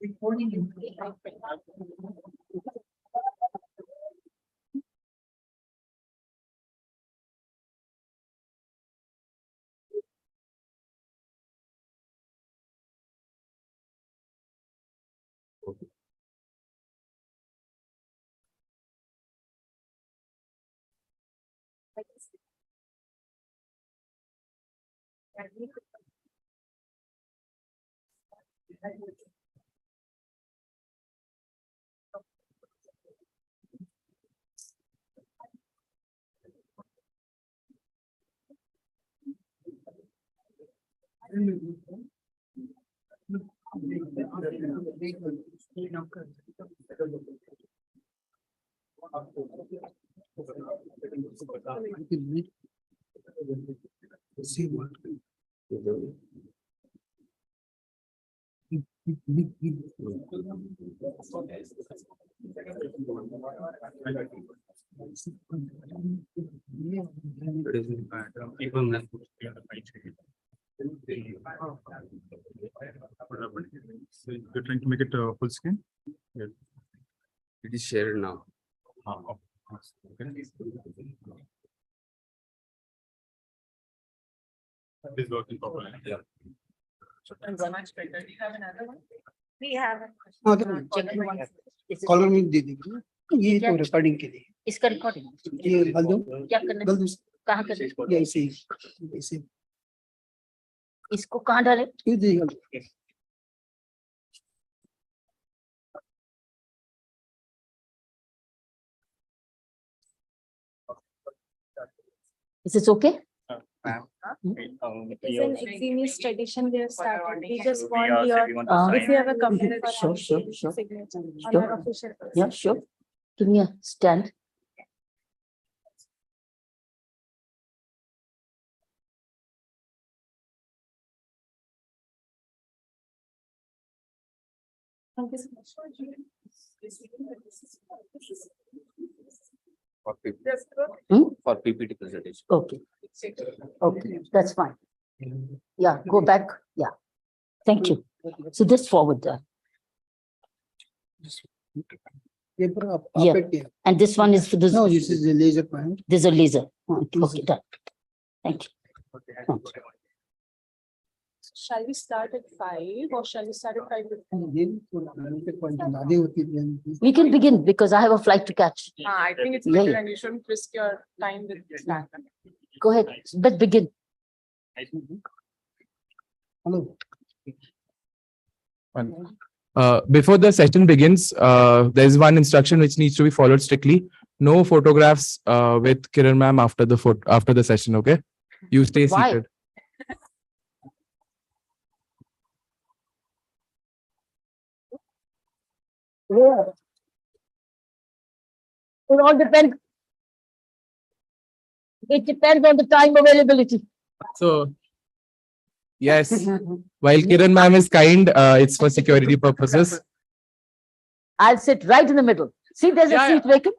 So you're trying to make it full screen? Yeah. It is shared now. Okay. It is working properly. Yeah. We have collar में दे देंगे ये तो recording के लिए इसका रिकॉर्डिंग ये गल दो क्या करना गल दो कहाँ करना ये ऐसे इसको कहाँ डाले ये दे गल Is this okay? It's an Eximius tradition they have started. We just want your, if you have a comment for Sure, our sure, sure. signature on Sure. our official. Yeah, sure. Give me a stand. Thank you so much. For Hmm? for PPT presentation. Okay. Okay, that's fine. Yeah, go back. Yeah. Thank you. So just forward there. Paper आप Yeah. आप किया And this one is for this. no this is the laser point There's a laser. laser. Okay, done. Thank you. Shall we start at 5 or shall we start at 5:15? ये तो लाने point ज्यादा होती है We can begin because I have a flight to catch. I think it's Yeah, better yeah. and you shouldn't risk your time with that. Go ahead. Let's begin. Hello Before the session begins, there is one instruction which needs to be followed strictly. No photographs with Kiran ma'am after the session. Okay, you stay Why? seated. Yeah. It all depends. It depends on the time availability. So, yes, while Kiran ma'am is kind, it's for security purposes. I'll sit right in the middle. See, there's a Yeah, seat vacant.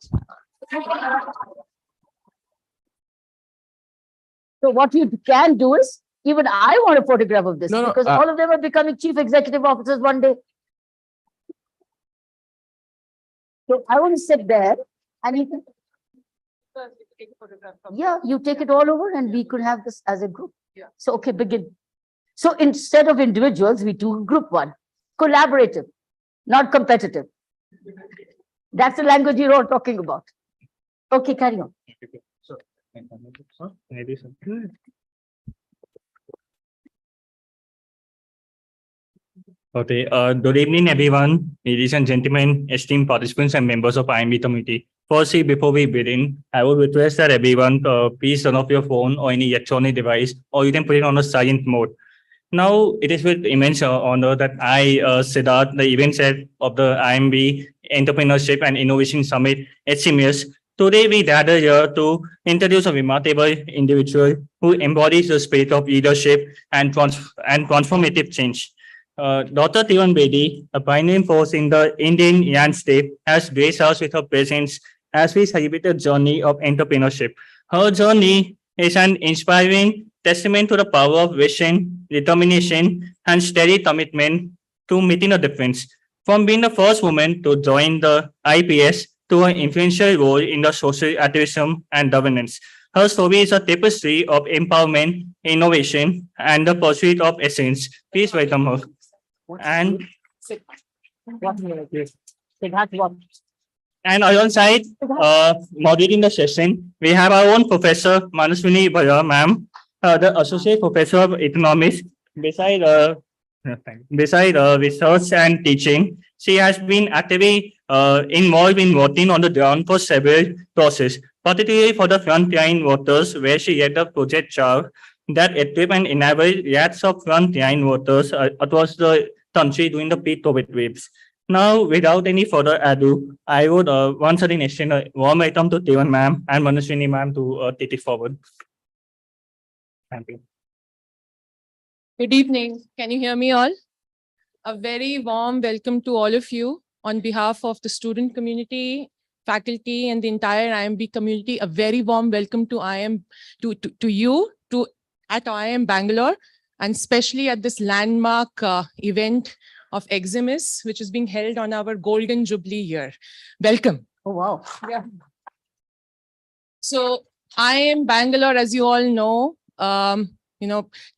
So what you can do is, even I want a photograph of this No, no, because all of them are becoming chief executive officers one day. So I want to sit there and you can, First, we take a photograph from- yeah, you take it all over and we could have this as a group. Yeah. So, okay, begin. So instead of individuals, we do group one, collaborative, not competitive. That's the language you're all talking about. Okay, carry on. Okay, good evening, everyone, ladies and gentlemen, esteemed participants and members of IMB committee. Firstly, before we begin, I would request that everyone please turn off your phone or any electronic device, or you can put it on a silent mode. Now, it is with immense honor that I, Siddharth, the event head of the IMB Entrepreneurship and Innovation Summit, Eximius. Today, we gather here to introduce a remarkable individual who embodies the spirit of leadership and transformative change. Dr. Bedi, a pioneering force in the Indian landscape, has graced us with her presence as we celebrate the journey of entrepreneurship. Her journey is an inspiring testament to the power of vision, determination, and steady commitment to making a difference. From being the first woman to join the IPS to an influential role in the social activism and governance. Her story is a tapestry of empowerment, innovation, and the pursuit of excellence. Please welcome her. And alongside moderating the session, we have our own Professor Manaswini Bhaya, ma'am, the Associate Professor of Economics. Beside research and teaching, she has been actively involved in voting on the ground for several processes, particularly for the frontline voters, where she led the project CHAR that equipped and enabled lots of frontline voters across the country during the peak COVID waves. Now, without any further ado, I would once again extend a warm welcome to Kiran ma'am and Manaswini ma'am to take it forward. Thank you. Good evening. Can you hear me all? A very warm welcome to all of you on behalf of the student community, faculty, and the entire IMB community. A very warm welcome to you at IIM Bangalore, and especially at this landmark event of Eximius, which is being held on our Golden Jubilee year. Welcome. Oh, wow. Yeah. So IIM Bangalore, as you all know,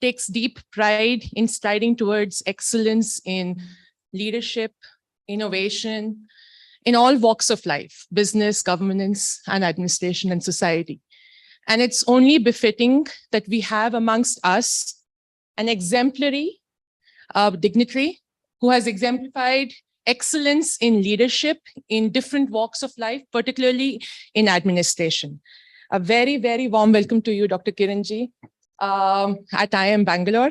takes deep pride in striding towards excellence in leadership, innovation, in all walks of life, business, governance, and administration and society. And it's only befitting that we have amongst us an exemplary dignitary who has exemplified excellence in leadership in different walks of life, particularly in administration. A very, very warm welcome to you, Dr. Kiranji. At IIM Bangalore.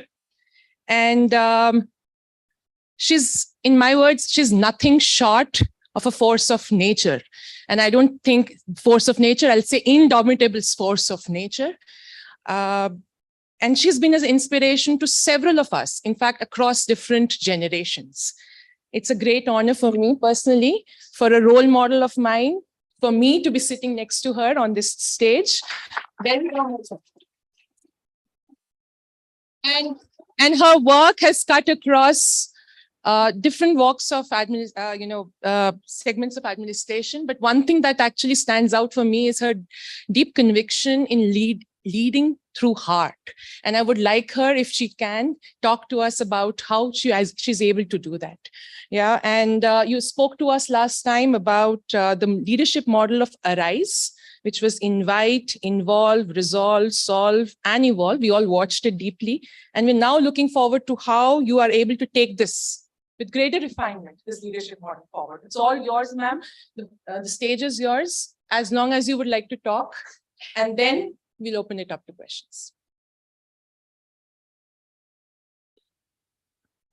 And she's, in my words, she's nothing short of a force of nature. And I don't think force of nature, I'll say indomitable force of nature. And she's been an inspiration to several of us, in fact, across different generations. It's a great honor for me personally, for a role model of mine, for me to be sitting next to her on this stage. Very warm. And her work has cut across different walks of segments of administration. But one thing that actually stands out for me is her deep conviction in leading through heart. And I would like her, if she can, talk to us about how she's able to do that. Yeah, and you spoke to us last time about the leadership model of ARISE, which was invite, involve, resolve, solve, and evolve. We all watched it deeply. And we're now looking forward to how you are able to take this with greater refinement, this leadership model forward. It's all yours, ma'am. The stage is yours, as long as you would like to talk. And then we'll open it up to questions.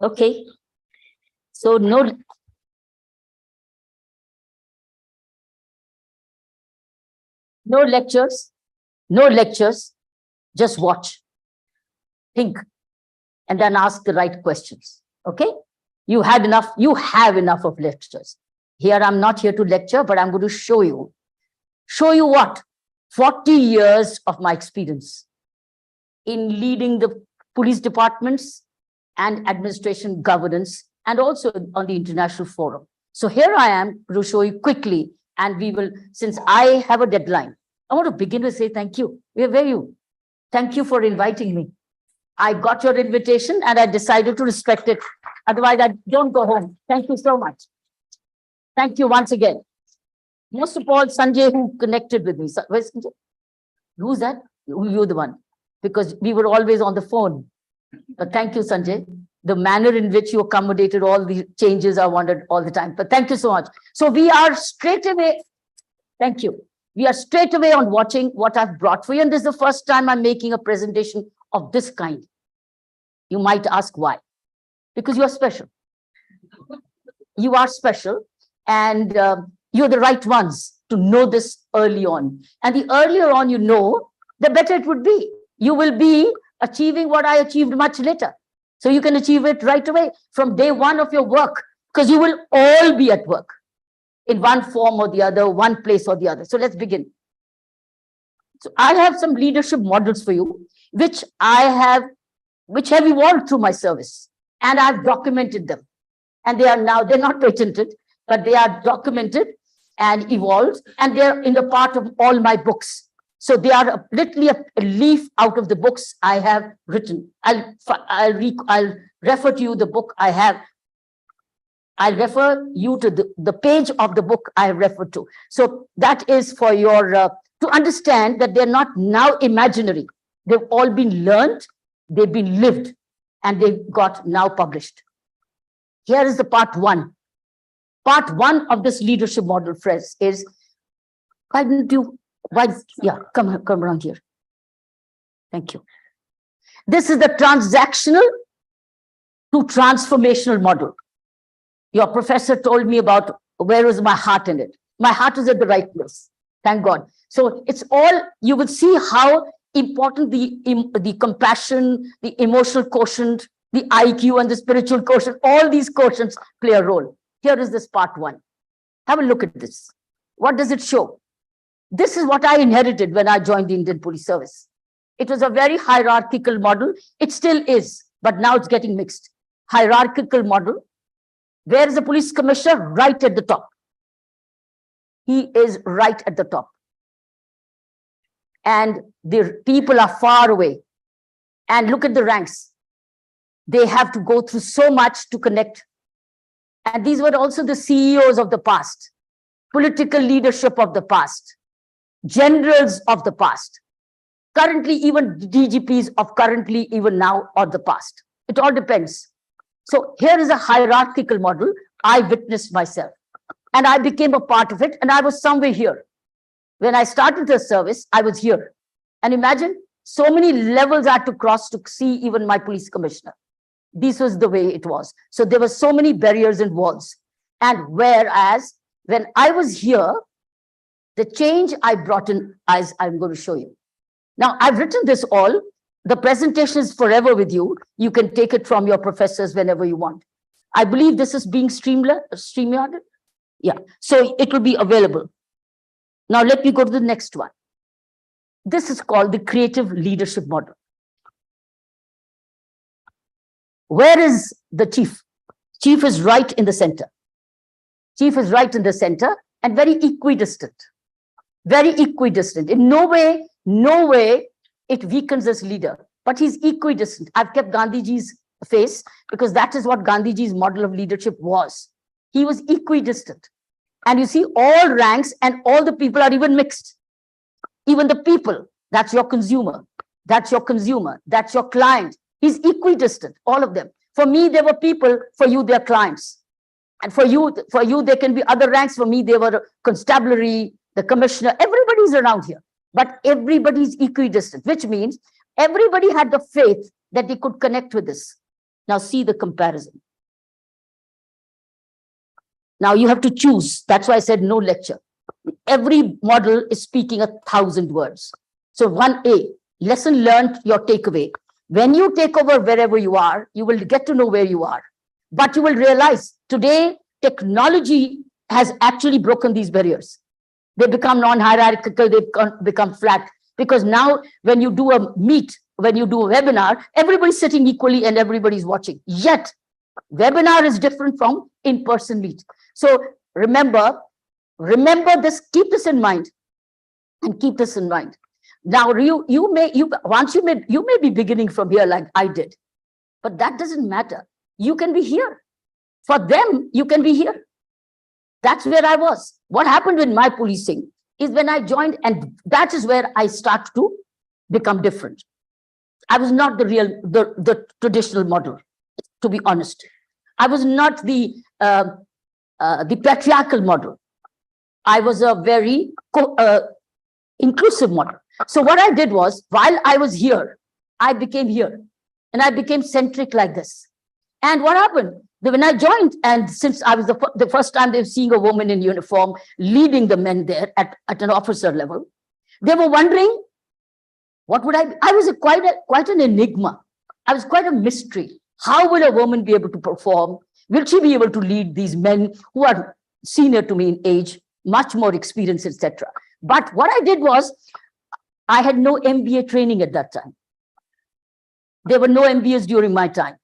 Okay. So no lectures, just watch, think, and then ask the right questions, okay? You have enough of lectures. Here, I'm not here to lecture, but I'm going to show you. Show you what? 40 years of my experience in leading the police departments and administration governance, and also on the international forum. So here I am to show you quickly, and we will, since I have a deadline, I want to begin with say thank you. Where were you? Thank you for inviting me. I got your invitation and I decided to respect it. Otherwise, I don't go home. Thank you so much. Thank you once again. Most of all, Sanjay, who connected with me. Where's Sanjay? Who's that? You're the one. Because we were always on the phone. But thank you, Sanjay. The manner in which you accommodated all the changes I wanted all the time. But thank you so much. So we are straight away. Thank you. We are straight away on watching what I've brought for you. And this is the first time I'm making a presentation of this kind. You might ask why. Because you are special. You are special. And you're the right ones to know this early on. And the earlier on you know, the better it would be. You will be achieving what I achieved much later. So you can achieve it right away from day one of your work, because you will all be at work in one form or the other, one place or the other. So let's begin. So I have some leadership models for you, which have evolved through my service, and I've documented them. And they are now, they're not patented, but they are documented and evolved, and they're in the part of all my books. So they are literally a leaf out of the books I have written. I'll refer to you the book I have. I'll refer you to the page of the book I have referred to. So that is for your, to understand that they're not now imaginary. They've all been learned, they've been lived, and they got now published. Here is the part one. Part one of this leadership model phrase is, yeah, come around here. Thank you. This is the transactional to transformational model. Your professor told me about where was my heart in it. My heart is at the right place. Thank God. So it's all, you will see how important the compassion, the emotional quotient, the IQ and the spiritual quotient, all these quotients play a role. Here is this part one. Have a look at this. What does it show? This is what I inherited when I joined the Indian Police Service. It was a very hierarchical model. It still is, but now it's getting mixed. Hierarchical model. Where is the police commissioner? Right at the top. He is right at the top. And the people are far away. And look at the ranks. They have to go through so much to connect. And these were also the CEOs of the past, political leadership of the past, generals of the past, currently even DGPs of currently even now or the past. It all depends. So here is a hierarchical model I witnessed myself, and I became a part of it, and I was somewhere here. When I started the service, I was here. And imagine so many levels I had to cross to see even my police commissioner. This was the way it was. So there were so many barriers and walls. And whereas when I was here, the change I brought in, as I'm going to show you. Now, I've written this all. The presentation is forever with you. You can take it from your professors whenever you want. I believe this is being StreamYarded. Yeah, so it will be available. Now, let me go to the next one. This is called the creative leadership model. Where is the chief? Chief is right in the center. Chief is right in the center and very equidistant. Very equidistant. In no way it weakens as leader, but he's equidistant. I've kept Gandhiji's face because that is what Gandhiji's model of leadership was. He was equidistant. And you see all ranks and all the people are even mixed. Even the people, that's your consumer. That's your consumer. That's your client. He's equidistant, all of them. For me, they were people. For you, they're clients. And for you, there can be other ranks. For me, they were constabulary, the commissioner. Everybody's around here. But everybody's equidistant, which means everybody had the faith that they could connect with this. Now see the comparison. Now you have to choose. That's why I said no lecture. Every model is speaking 1,000 words. So 1A, lesson learned, your takeaway. When you take over wherever you are, you will get to know where you are. But you will realize today, technology has actually broken these barriers. They become non-hierarchical, they become flat. Because now when you do a meet, when you do a webinar, everybody's sitting equally and everybody's watching. Yet, webinar is different from in-person meet. So remember this, keep this in mind and keep this in mind. Now, you may be beginning from here like I did, but that doesn't matter. You can be here. For them, you can be here. That's where I was. What happened with my policing is when I joined, and that is where I start to become different. I was not the traditional model, to be honest. I was not the patriarchal model. I was a very inclusive model. So what I did was, while I was here, I became here, and I became centric like this. And what happened? When I joined, and since I was the first time they were seeing a woman in uniform leading the men there at an officer level, they were wondering, what would I be? I was quite an enigma. I was quite a mystery. How will a woman be able to perform? Will she be able to lead these men who are senior to me in age, much more experience, etc.? But what I did was, I had no MBA training at that time. There were no MBAs during my time.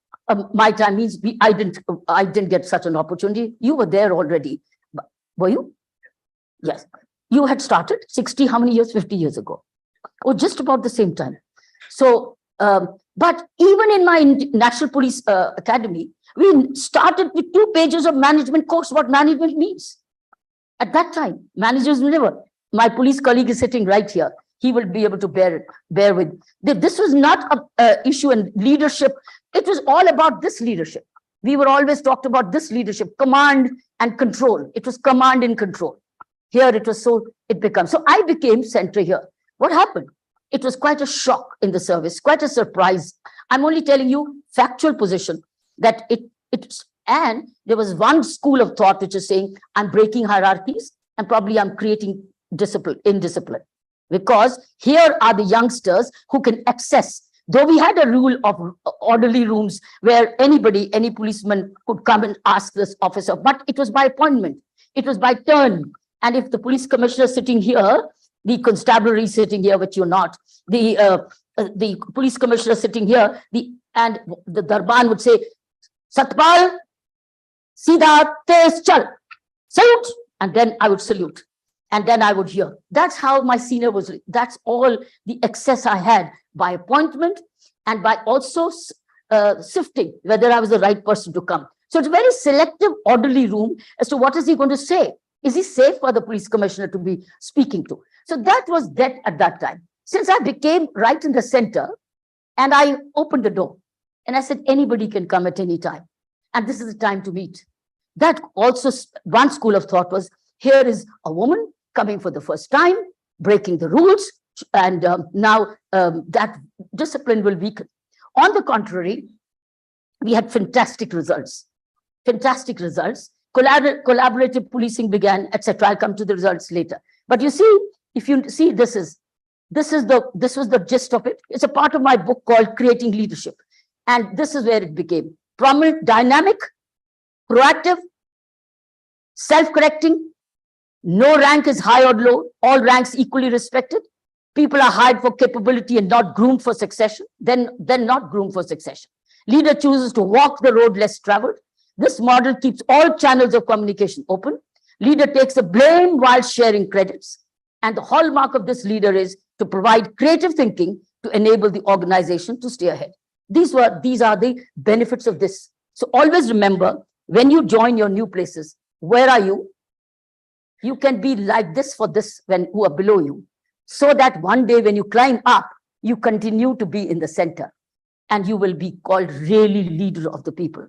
My time means I didn't get such an opportunity. You were there already. Were you? Yes. You had started 60, how many years? 50 years ago. Or just about the same time. So, but even in my National Police Academy, we started with 2 pages of management course, what management means. At that time, managers never. My police colleague is sitting right here. He will be able to bear with. This was not a issue in leadership. It was all about this leadership. We were always talked about this leadership, command and control. It was command and control. Here it was it becomes. So I became center here. What happened? It was quite a shock in the service, quite a surprise. I'm only telling you factual position that and there was one school of thought which is saying, I'm breaking hierarchies and probably I'm creating indiscipline. Because here are the youngsters who can access. Though we had a rule of orderly rooms where any policeman could come and ask this officer, but it was by appointment. It was by turn. And if the police commissioner sitting here, the constabulary sitting here, which you're not, the police commissioner sitting here, and the Darban would say, Satpal, Siddha, Tez, Chal, salute. And then I would salute. And then I would hear. That's how my senior was. That's all the access I had by appointment and by also sifting whether I was the right person to come. So it's a very selective, orderly room as to what is he going to say. Is he safe for the police commissioner to be speaking to? So that was that at that time. Since I became right in the center and I opened the door and I said, anybody can come at any time. And this is the time to meet. That also, one school of thought was, here is a woman coming for the first time, breaking the rules, and now that discipline will weaken. On the contrary, we had fantastic results. Fantastic results. Collaborative policing began, etc. I'll come to the results later. But you see, if you see, this was the gist of it. It's a part of my book called Creating Leadership. And this is where it became prominent, dynamic, proactive, self-correcting. No rank is high or low. All ranks equally respected. People are hired for capability and not groomed for succession. Then not groomed for succession. Leader chooses to walk the road less traveled. This model keeps all channels of communication open. Leader takes the blame while sharing credits. And the hallmark of this leader is to provide creative thinking to enable the organization to stay ahead. These are the benefits of this. So always remember, when you join your new places, where are you? You can be like this for this who are below you. So that one day when you climb up, you continue to be in the center. And you will be called really leader of the people.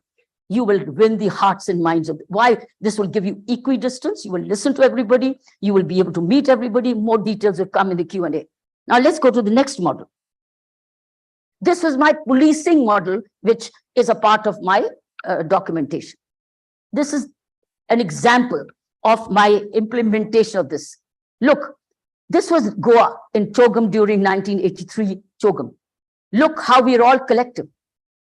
You will win the hearts and minds of why this will give you equidistance. You will listen to everybody. You will be able to meet everybody. More details will come in the Q&A. Now let's go to the next model. This was my policing model, which is a part of my documentation. This is an example of my implementation of this. Look, this was Goa in Chogam during 1983 Chogam. Look how we're all collective.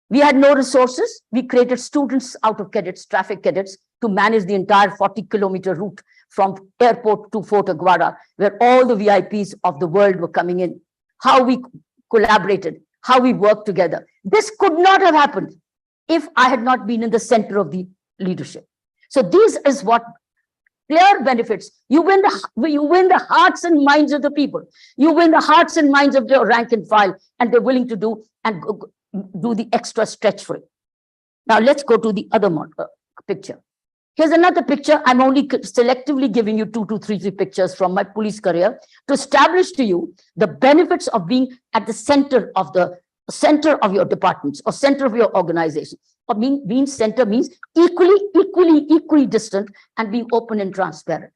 We had no resources. We created students out of cadets, traffic cadets, to manage the entire 40-kilometer route from airport to Fort Aguada, where all the VIPs of the world were coming in. How we collaborated, how we worked together. This could not have happened if I had not been in the center of the leadership. So this is what clear benefits. You win the hearts and minds of the people. You win the hearts and minds of the rank and file, and they're willing to do the extra stretch for it. Now let's go to the other picture. Here's another picture. I'm only selectively giving you 2 to 3 pictures from my police career to establish to you the benefits of being at the center of your departments or center of your organization. Or being center means equally distant and being open and transparent.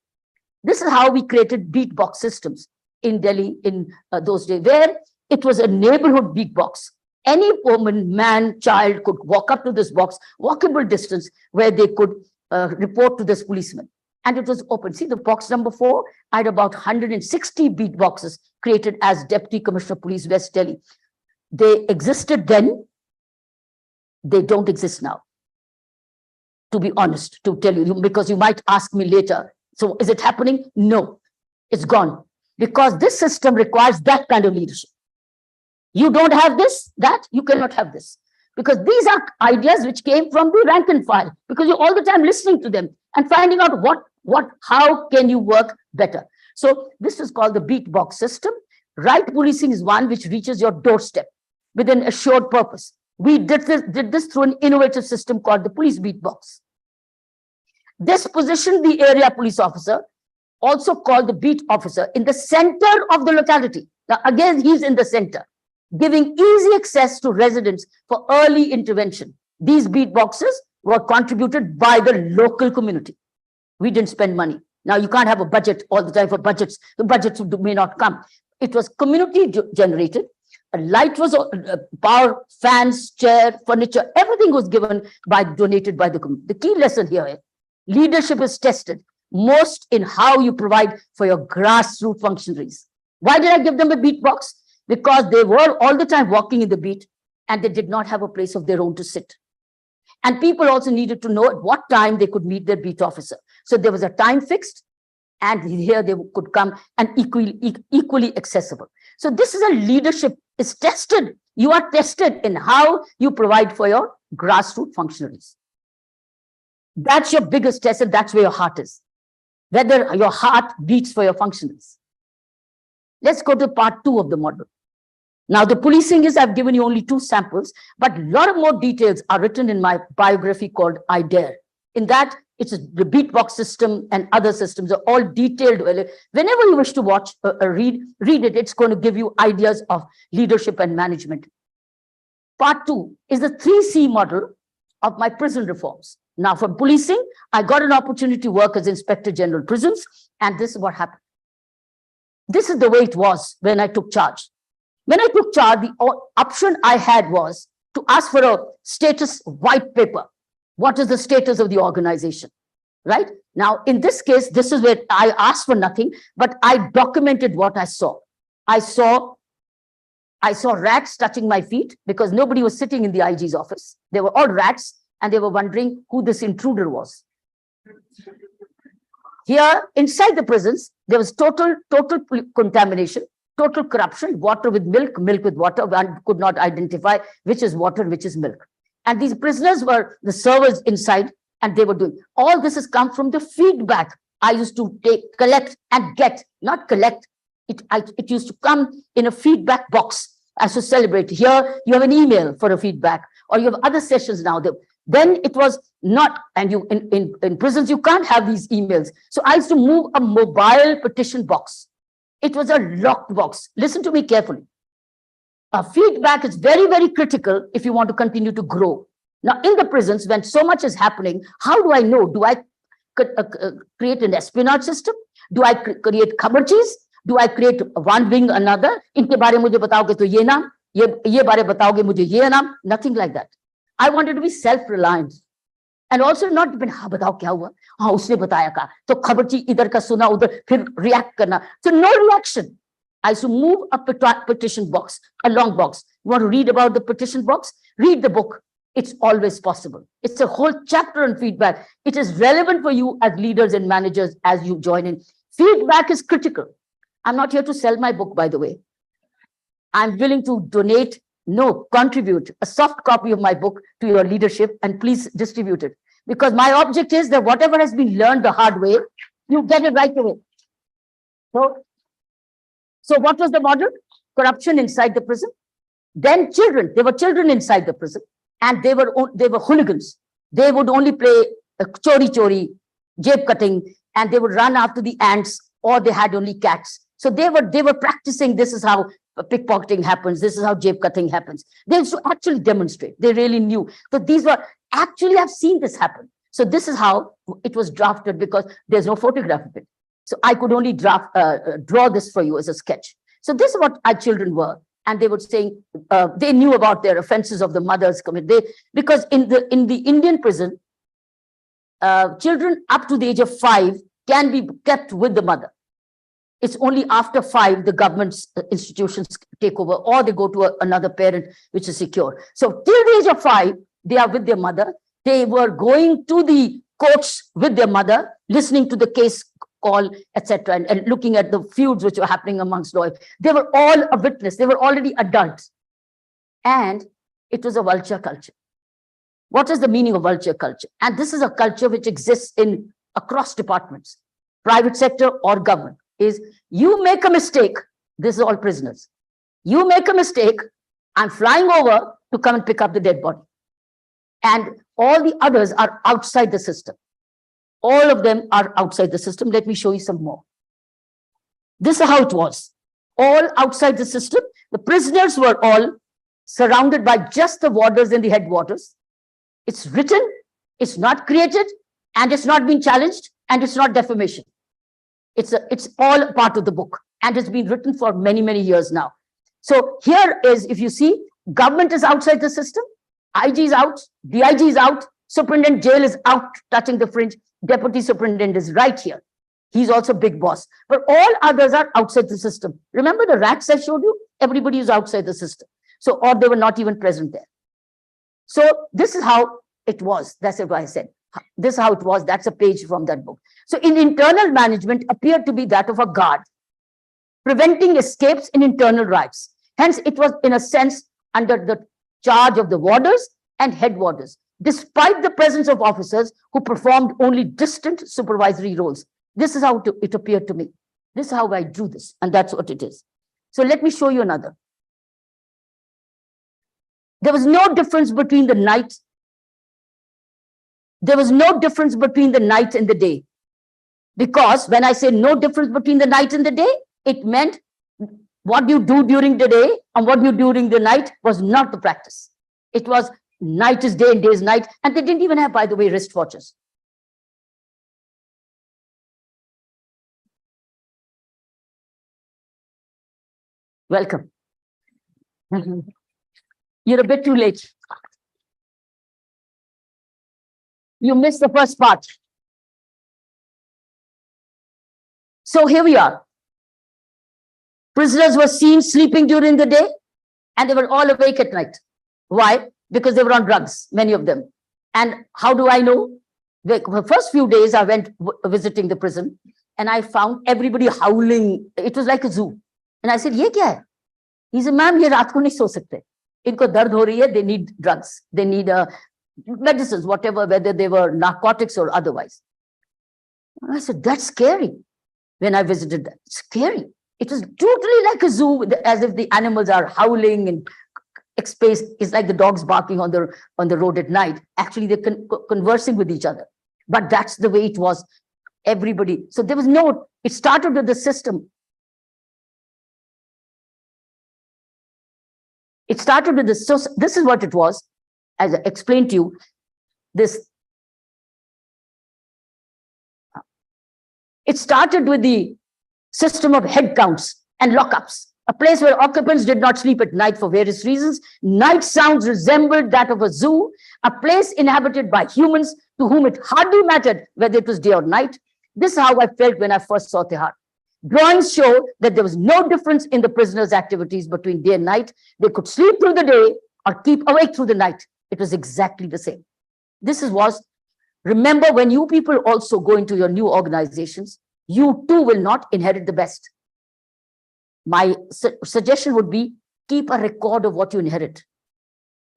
This is how we created beatbox systems in Delhi in those days, where it was a neighborhood beatbox. Any woman, man, child could walk up to this box, walkable distance, where they could report to this policeman. And it was open. See the box number 4, I had about 160 beatboxes created as Deputy Commissioner of Police, West Delhi. They existed then. They don't exist now. To be honest, to tell you, because you might ask me later, so is it happening? No, it's gone. Because this system requires that kind of leadership. You don't have this, that, you cannot have this. Because these are ideas which came from the rank and file, because you're all the time listening to them and finding out how can you work better. So this is called the Beatbox system. Right policing is one which reaches your doorstep with an assured purpose. We did this through an innovative system called the police beatbox. This positioned the area police officer, also called the beat officer, in the center of the locality. Now, again, he's in the center, giving easy access to residents for early intervention. These beatboxes were contributed by the local community. We didn't spend money. Now, you can't have a budget all the time for budgets. The budgets may not come. It was community generated. A light was power, fans, chair, furniture, everything was donated by the community. The key lesson here is leadership is tested most in how you provide for your grassroots functionaries. Why did I give them a beatbox? Because they were all the time walking in the beat and they did not have a place of their own to sit. And people also needed to know at what time they could meet their beat officer. So there was a time fixed, and here they could come and equally accessible. So this is a leadership is tested. You are tested in how you provide for your grassroots functionaries. That's your biggest test, and that's where your heart is. Whether your heart beats for your functionaries. Let's go to part 2 of the model. Now, the policing is, I've given you only 2 samples, but a lot of more details are written in my biography called I Dare. In that, it's the Beatbox system and other systems are all detailed. Whenever you wish to watch or read it, it's going to give you ideas of leadership and management. Part 2 is the 3C model of my prison reforms. Now, from policing, I got an opportunity to work as Inspector General Prisons, and this is what happened. This is the way it was when I took charge. When I took charge, the option I had was to ask for a status white paper. What is the status of the organization, right? Now, in this case, this is where I asked for nothing, but I documented what I saw. I saw rats touching my feet because nobody was sitting in the IG's office. They were all rats, and they were wondering who this intruder was. Here, inside the prisons, there was total contamination, total corruption, water with milk, milk with water. One could not identify which is water and which is milk. And these prisoners were the servers inside, and they were doing. All this has come from the feedback I used to collect and get, not collect. It used to come in a feedback box as to celebrate. Here, you have an email for a feedback, or you have other sessions now. Then it was not, and you in prisons, you can't have these emails. So I used to move a mobile petition box. It was a locked box. Listen to me carefully. Feedback is very, very critical if you want to continue to grow. Now, in the prisons, when so much is happening, how do I know? Do I create an espionage system? Do I create khabarchis? Do I create one wing another? Inke bare mujhe bataoge to ye naam, ye bare bataoge mujhe ye naam. Nothing like that. I wanted to be self-reliant and also not depend. हाँ बताओ क्या हुआ? हाँ उसने बताया का. तो खबरची इधर का सुना उधर फिर react करना. So no reaction. I used to move a petition box, a long box. You want to read about the petition box? Read the book. It's always possible. It's a whole chapter on feedback. It is relevant for you as leaders and managers as you join in. Feedback is critical. I'm not here to sell my book, by the way. I'm willing to donate, contribute a soft copy of my book to your leadership, and please distribute it. Because my object is that whatever has been learned the hard way, you get it right away. So what was the model? Corruption inside the prison. Then children, there were children inside the prison, and they were hooligans. They would only play chori, jab cutting, and they would run after the ants, or they had only cats. So they were practicing, this is how pickpocketing happens, this is how jab cutting happens. They used to actually demonstrate. They really knew. So these were, actually I've seen this happen. So this is how it was drafted, because there's no photograph of it. So I could only draw this for you as a sketch. So this is what our children were. And they were saying, they knew about their offenses of the mothers committed. Because in the Indian prison, children up to the age of 5 can be kept with the mother. It's only after 5 the government's institutions take over, or they go to another parent which is secure. So till the age of 5, they are with their mother. They were going to the courts with their mother, listening to the case call, etc., and looking at the feuds which were happening amongst lawyers. They were all a witness. They were already adults. And It was a vulture culture. What is the meaning of vulture culture? And this is a culture which exists in across departments, private sector or government, is you make a mistake, this is all prisoners. You make a mistake, I'm flying over to come and pick up the dead body. And all the others are outside the system. All of them are outside the system. Let me show you some more. This is how it was. All outside the system. The prisoners were all surrounded by just the warders and the headwaters. It's written, it's not created, and it's not been challenged, and it's not defamation. It's all part of the book, and it's been written for many, many years now. So here is, if you see, government is outside the system, IG is out, DIG is out, superintendent jail is out, touching the fringe, deputy superintendent is right here. He's also big boss, but all others are outside the system. Remember the rats I showed you? Everybody is outside the system. So, or they were not even present there. So this is how it was. That's what I said. This is how it was. That's a page from that book. So in internal management appeared to be that of a guard, preventing escapes in internal riots. Hence, it was in a sense under the charge of the warders and head warders, despite the presence of officers who performed only distant supervisory roles. This is how it appeared to me. This is how I drew this, and that's what it is. So let me show you another. There was no difference between the night. There was no difference between the night and the day. Because when I say no difference between the night and the day, it meant what you do during the day and what you do during the night was not the practice. It was night is day and day is night. And they didn't even have, by the way, wristwatches. Welcome. You're a bit too late. You missed the first part. So here we are. Prisoners were seen sleeping during the day and they were all awake at night. Why? Because they were on drugs, many of them. And how do I know? The first few days I went visiting the prison and I found everybody howling. It was like a zoo. And I said, "Ye kya hai?" He said, "Ma'am, ye raat ko nahi so sakte. Inko dard ho rahi hai, they need drugs. They need medicines, whatever, whether they were narcotics or otherwise." And I said, "That's scary." When I visited that, scary. It was totally like a zoo, as if the animals are howling and space is like the dogs barking on the road at night. Actually, they're conversing with each other. But that's the way it was. Everybody. So there was no, it started with the system. It started with this. So this is what it was. As I explained to you, this. It started with the system of head counts and lockups, a place where occupants did not sleep at night for various reasons. Night sounds resembled that of a zoo, a place inhabited by humans to whom it hardly mattered whether it was day or night. This is how I felt when I first saw Tihar. Drawings show that there was no difference in the prisoners' activities between day and night. They could sleep through the day or keep awake through the night. It was exactly the same. This was, remember, when you people also go into your new organizations, you too will not inherit the best. My suggestion would be, keep a record of what you inherit.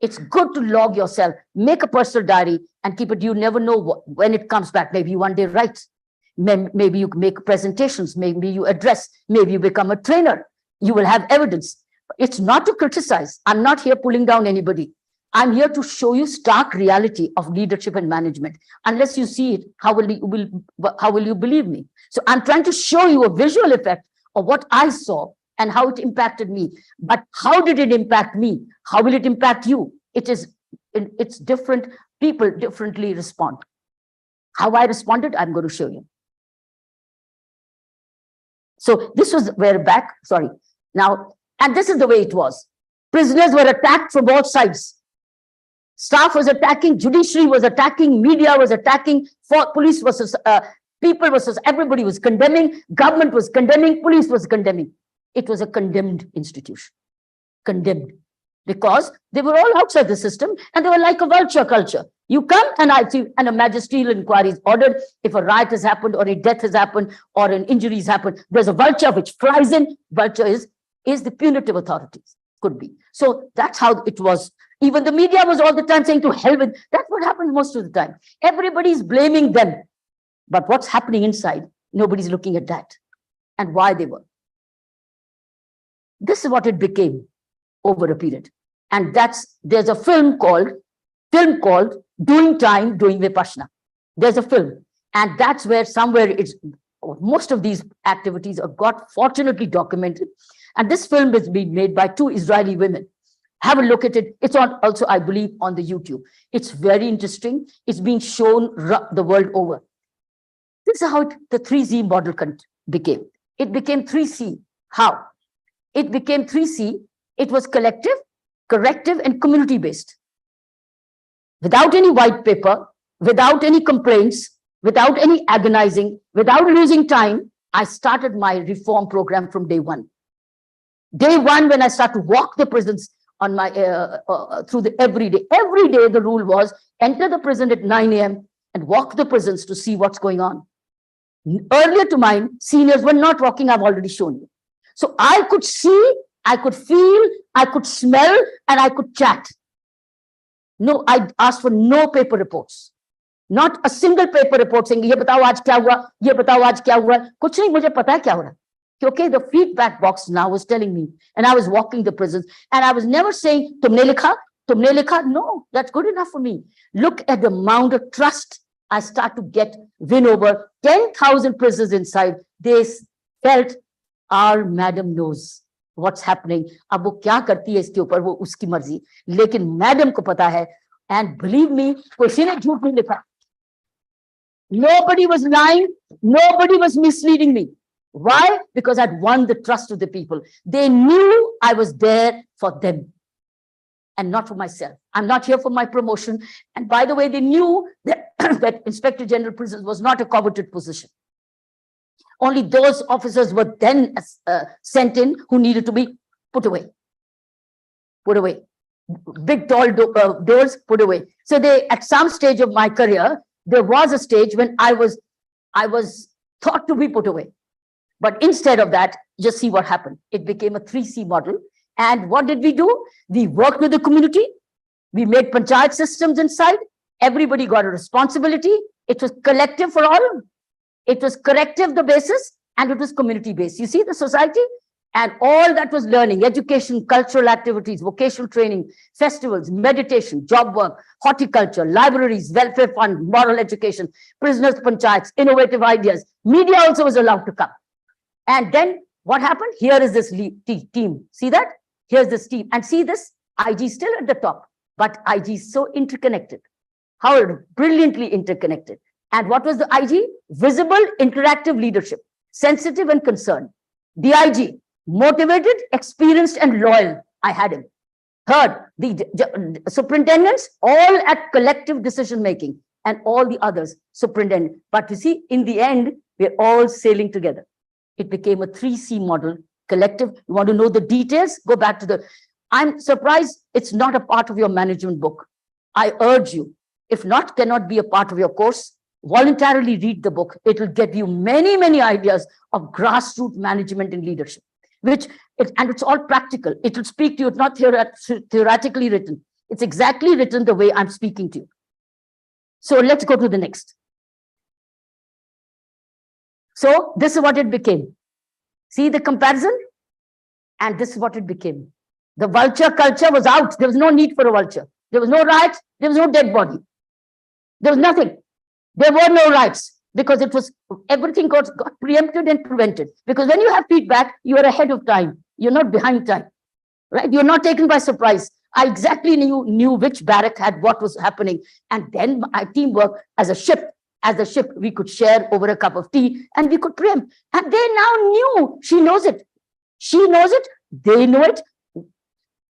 It's good to log yourself, make a personal diary and keep it. You never know when it comes back. Maybe you one day write. Maybe you make presentations, maybe you address, maybe you become a trainer. You will have evidence. It's not to criticize. I'm not here pulling down anybody. I'm here to show you stark reality of leadership and management. Unless you see it, how will you believe me? So I'm trying to show you a visual effect of what I saw and how it impacted me. But how did it impact me? How will it impact you? It's different. People differently respond. How I responded, I'm going to show you. So this was Now, and this is the way it was. Prisoners were attacked from both sides. Staff was attacking, judiciary was attacking, media was attacking, police versus people versus everybody was condemning, government was condemning, police was condemning. It was a condemned institution. Condemned. Because they were all outside the system and they were like a vulture culture. You come and I see, and a magisterial inquiry is ordered. If a riot has happened or a death has happened or an injury has happened, there's a vulture which flies in. Vulture is the punitive authorities. could be. So that's how it was. Even the media was all the time saying to hell with, that's what happened most of the time. Everybody's blaming them. But what's happening inside, nobody's looking at that and why they were. This is what it became over a period. And there's a film called Doing Time, Doing Vipassana. There's a film. And that's where somewhere most of these activities are got fortunately documented. And this film has been made by 2 Israeli women. Have a look at it. It's on also, I believe, on the YouTube. It's very interesting. It's being shown the world over. This is how the 3Z model became. It became 3C. How? It became 3C. It was collective, corrective, and community-based. Without any white paper, without any complaints, without any agonizing, without losing time, I started my reform program from day one. Day one, when I started to walk the prisons on my through the every day the rule was enter the prison at 9 a.m. and walk the prisons to see what's going on. Earlier to mine, seniors were not walking, I've already shown you. So I could see, I could feel, I could smell, and I could chat. No, I asked for no paper reports. Not a single paper report saying, ye batao aaj kya hua, ye batao aaj kya hua. Kuch nahi, mujhe pata hai kya ho raha. Okay, the feedback box now was telling me, and I was walking the prisons, and I was never saying, tumne likha, tumne likha. No, that's good enough for me. Look at the amount of trust I start to win over 10,000 prisoners inside. They felt our madam knows what's happening. Ab wo kya karti hai iske upar, wo uski marzi. Lekin madam ko pata hai, and believe me, kisi ne jhoot nahi likha. Nobody was lying. Nobody was misleading me. Why? Because I'd won the trust of the people. They knew I was there for them and not for myself. I'm not here for my promotion. And by the way, they knew that, that Inspector General Prisons was not a coveted position. Only those officers were then sent in who needed to be put away. Put away. Big tall doors, put away. So they, at some stage of my career, there was a stage when I was thought to be put away. But instead of that, just see what happened. It became a 3C model. And what did we do? We worked with the community. We made panchayat systems inside. Everybody got a responsibility. It was collective for all. It was corrective, the basis, and it was community based. You see the society? And all that was learning, education, cultural activities, vocational training, festivals, meditation, job work, horticulture, libraries, welfare fund, moral education, prisoners panchayats, innovative ideas. Media also was allowed to come. And then what happened? Here is this team. See that? Here's this team. And see this? IG still at the top, but IG is so interconnected. How brilliantly interconnected. And what was the IG? Visible, interactive leadership, sensitive and concerned. DIG, motivated, experienced, and loyal. I had him. Third, the superintendents, all at collective decision making, and all the others, superintendent. But you see, in the end, we're all sailing together. It became a 3C model, collective. You want to know the details? Go back to the... I'm surprised it's not a part of your management book. I urge you, if not, cannot be a part of your course, voluntarily read the book. It will get you many, many ideas of grassroots management and leadership, and it's all practical. It will speak to you. It's not theoretically written. It's exactly written the way I'm speaking to you. So let's go to the next. So this is what it became. See the comparison? And this is what it became. The vulture culture was out. There was no need for a vulture. There was no riots. There was no dead body. There was nothing. There were no rights because it was everything got preempted and prevented. Because when you have feedback, you are ahead of time. You're not behind time, right? You're not taken by surprise. I exactly knew which barrack had what was happening. And then my teamwork as a ship, we could share over a cup of tea and we could preempt. And they now knew. She knows it. She knows it. They know it.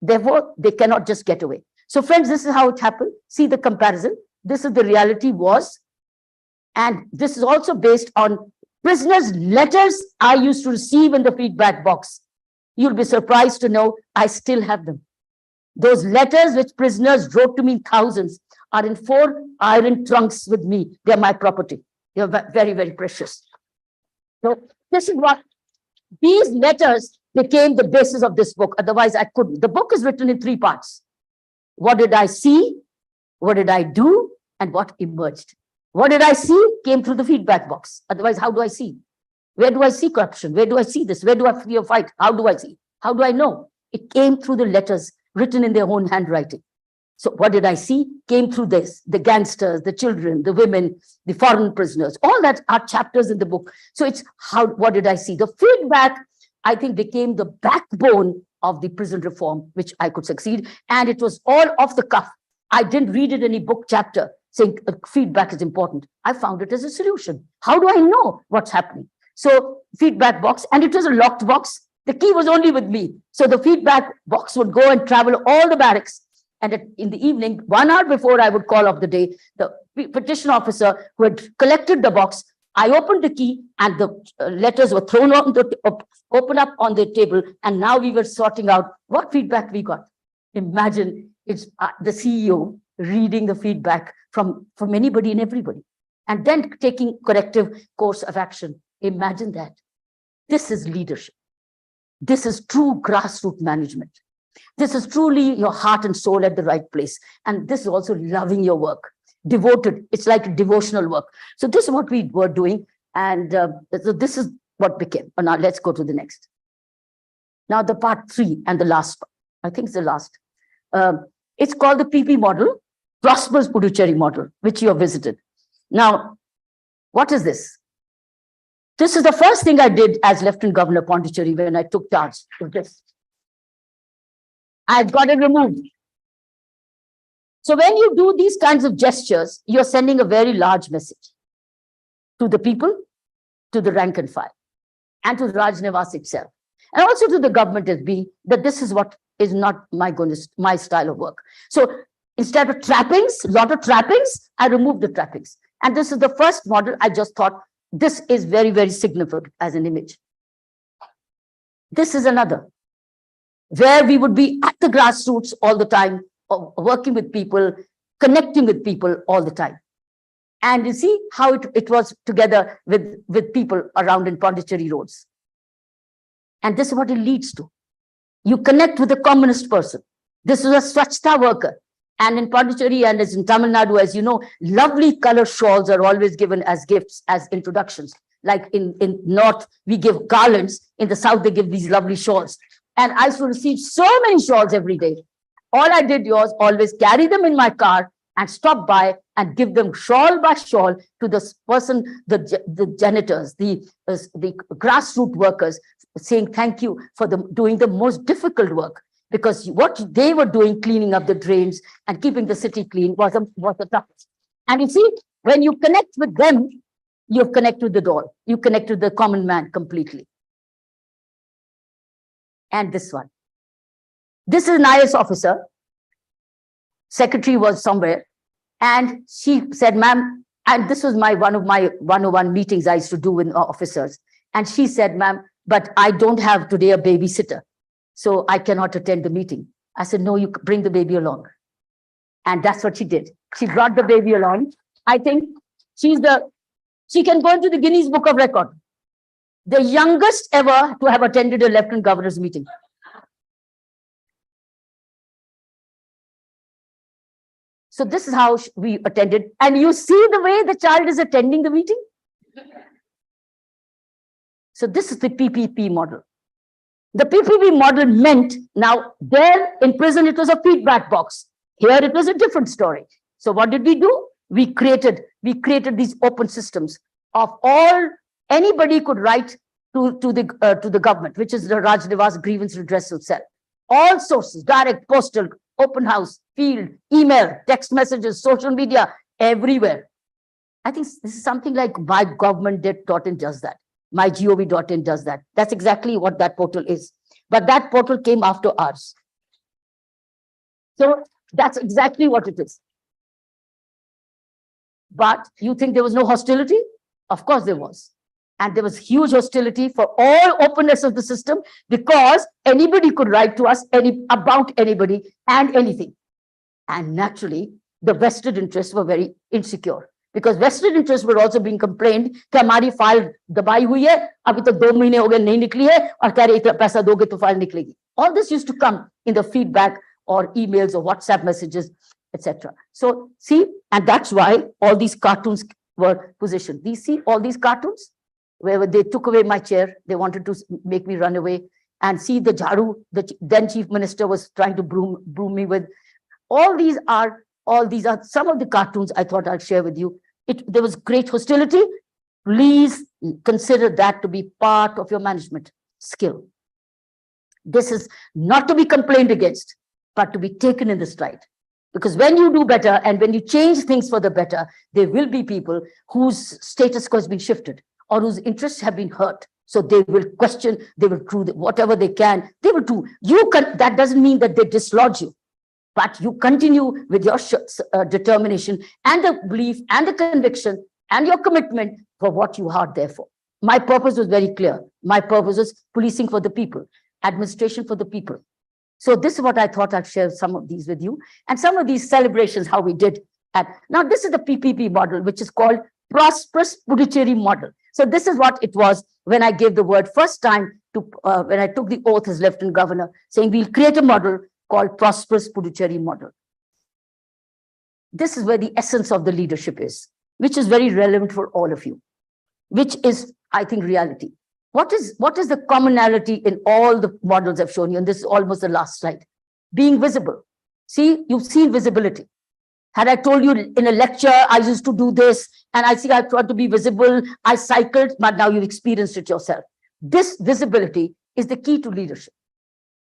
Therefore, they cannot just get away. So friends, this is how it happened. See the comparison. This is the reality was. And this is also based on prisoners' letters I used to receive in the feedback box. You'll be surprised to know I still have them. Those letters which prisoners wrote to me in thousands are in 4 iron trunks with me. They're my property. They're very, very precious. So this is what these letters became the basis of this book. Otherwise, I couldn't. The book is written in 3 parts. What did I see? What did I do? And what emerged? What did I see? Came through the feedback box. Otherwise, how do I see? Where do I see corruption? Where do I see this? Where do I see a fight? How do I see? How do I know? It came through the letters written in their own handwriting. So what did I see? Came through this, the gangsters, the children, the women, the foreign prisoners, all that are chapters in the book. So it's what did I see? The feedback, I think, became the backbone of the prison reform, which I could succeed. And it was all off the cuff. I didn't read it in any book chapter saying feedback is important. I found it as a solution. How do I know what's happening? So feedback box, and it was a locked box. The key was only with me. So the feedback box would go and travel all the barracks. And in the evening, 1 hour before I would call off the day, the petition officer who had collected the box, I opened the key and the letters were thrown on open up on the table. And now we were sorting out what feedback we got. Imagine it's the CEO reading the feedback from anybody and everybody, and then taking corrective course of action. Imagine that. This is leadership. This is true grassroots management. This is truly your heart and soul at the right place. And this is also loving your work, devoted. It's like devotional work. So this is what we were doing. And so this is what became. Now let's go to the next. Now the part 3 and the last, I think it's the last. It's called the PP model, prosperous Puducherry model, which you have visited. Now, what is this? This is the first thing I did as Lieutenant Governor Pondicherry when I took charge of this. I've got it removed. So when you do these kinds of gestures, you're sending a very large message to the people, to the rank and file, and to the Rajnivas itself, and also to the government as being that this is what is not my style of work. So instead of trappings, a lot of trappings, I removed the trappings. And this is the first model. I just thought this is very, very significant as an image. This is another, where we would be at the grassroots all the time, working with people, connecting with people all the time. And you see how it was together with people around in Pondicherry roads. And this is what it leads to. You connect with a communist person. This is a Swachhta worker. And in Pondicherry and as in Tamil Nadu, as you know, lovely color shawls are always given as gifts, as introductions. Like in North, we give garlands. In the South, they give these lovely shawls. And I used to receive so many shawls every day. All I did was always carry them in my car and stop by and give them shawl by shawl to this person, the janitors, the grassroots workers, saying thank you for doing the most difficult work. Because what they were doing, cleaning up the drains and keeping the city clean, was the toughest. And you see, when you connect with them, you connect with the doll. You connect with the common man completely. And this one. This is an IS officer. Secretary was somewhere. And she said, ma'am, and this was one of my 101 meetings I used to do with officers. And she said, ma'am, but I don't have today a babysitter, so I cannot attend the meeting. I said, no, you bring the baby along. And that's what she did. She brought the baby along. I think she can go into the Guinness Book of Record. The youngest ever to have attended a Lieutenant Governor's meeting. So this is how we attended. And you see the way the child is attending the meeting? So this is the PPP model. The PPP model meant, now there in prison, it was a feedback box. Here it was a different story. So what did we do? We created these open systems of anybody could write to the government, which is the Rajnivas grievance redressal cell. All sources, direct, postal, open house, field, email, text messages, social media, everywhere. I think this is something like mygovernment.in does that. MyGov.in does that. That's exactly what that portal is. But that portal came after ours. So that's exactly what it is. But you think there was no hostility? Of course there was. And there was huge hostility for all openness of the system, because anybody could write to us about anybody and anything. And naturally, the vested interests were very insecure. Because vested interests were also being complained कि हमारी file दबाई हुई है, अभी तो 2 महीने हो गए नहीं निकली है और कह रहे इतना पैसा दोगे तो फाइल निकलेगी. All this used to come in the feedback or emails or WhatsApp messages, etc. So see, and that's why all these cartoons were positioned. These see all these cartoons where they took away my chair, they wanted to make me run away, and see the jharu, the then chief minister was trying to broom me with. All these are some of the cartoons I thought I'd share with you. There was great hostility. Please consider that to be part of your management skill. This is not to be complained against, but to be taken in the stride. Because when you do better and when you change things for the better, there will be people whose status quo has been shifted or whose interests have been hurt. So they will question, they will do whatever they can, they will do. That doesn't mean that they dislodge you, but you continue with your determination and the belief and the conviction and your commitment for what you are there for. My purpose was very clear. My purpose was policing for the people, administration for the people. So this is what I thought I'd share some of these with you, and some of these celebrations, how we did. Now this is the PPP model, which is called Prosperous Budgetary Model. So this is what it was when I gave the word first time to, when I took the oath as Lieutenant Governor, saying we'll create a model called Prosperous Budgetary Model. This is where the essence of the leadership is, which is very relevant for all of you, which is, I think, reality. What is the commonality in all the models I've shown you? And this is almost the last slide. Being visible. See, you've seen visibility. Had I told you in a lecture, I used to do this, and I see I tried to be visible, I cycled, but now you've experienced it yourself. This visibility is the key to leadership.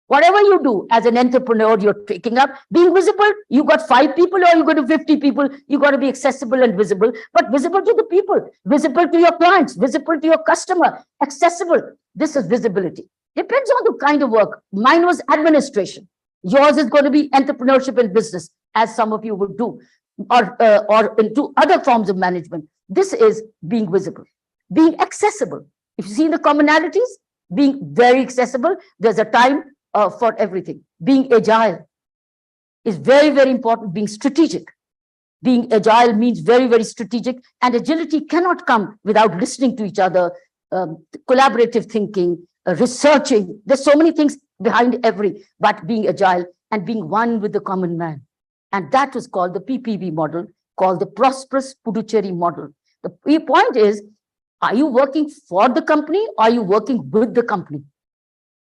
Whatever you do as an entrepreneur, you're taking up, being visible, you got 5 people or you got to 50 people, you got to be accessible and visible, but visible to the people, visible to your clients, visible to your customer, accessible. This is visibility. Depends on the kind of work. Mine was administration. Yours is going to be entrepreneurship and business, as some of you would do, or into other forms of management. This is being visible, being accessible. If you see the commonalities, being very accessible, there's a time for everything. Being agile is very, very important. Being strategic. Being agile means very, very strategic, and agility cannot come without listening to each other, collaborative thinking, researching. There's so many things behind but being agile and being one with the common man. And that was called the PPP model, called the Prosperous Puducherry model. The point is, are you working for the company? Or are you working with the company?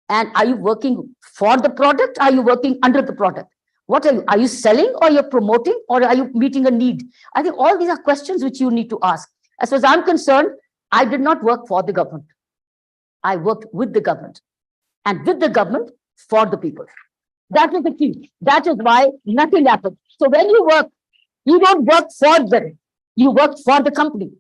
And are you working for the product? Are you working under the product? What are you selling, or you're promoting, or are you meeting a need? I think all these are questions which you need to ask. As far as I'm concerned, I did not work for the government. I worked with the government, and with the government for the people. That is the key. That is why nothing happened. So when you work, you don't work for them. You work for the company.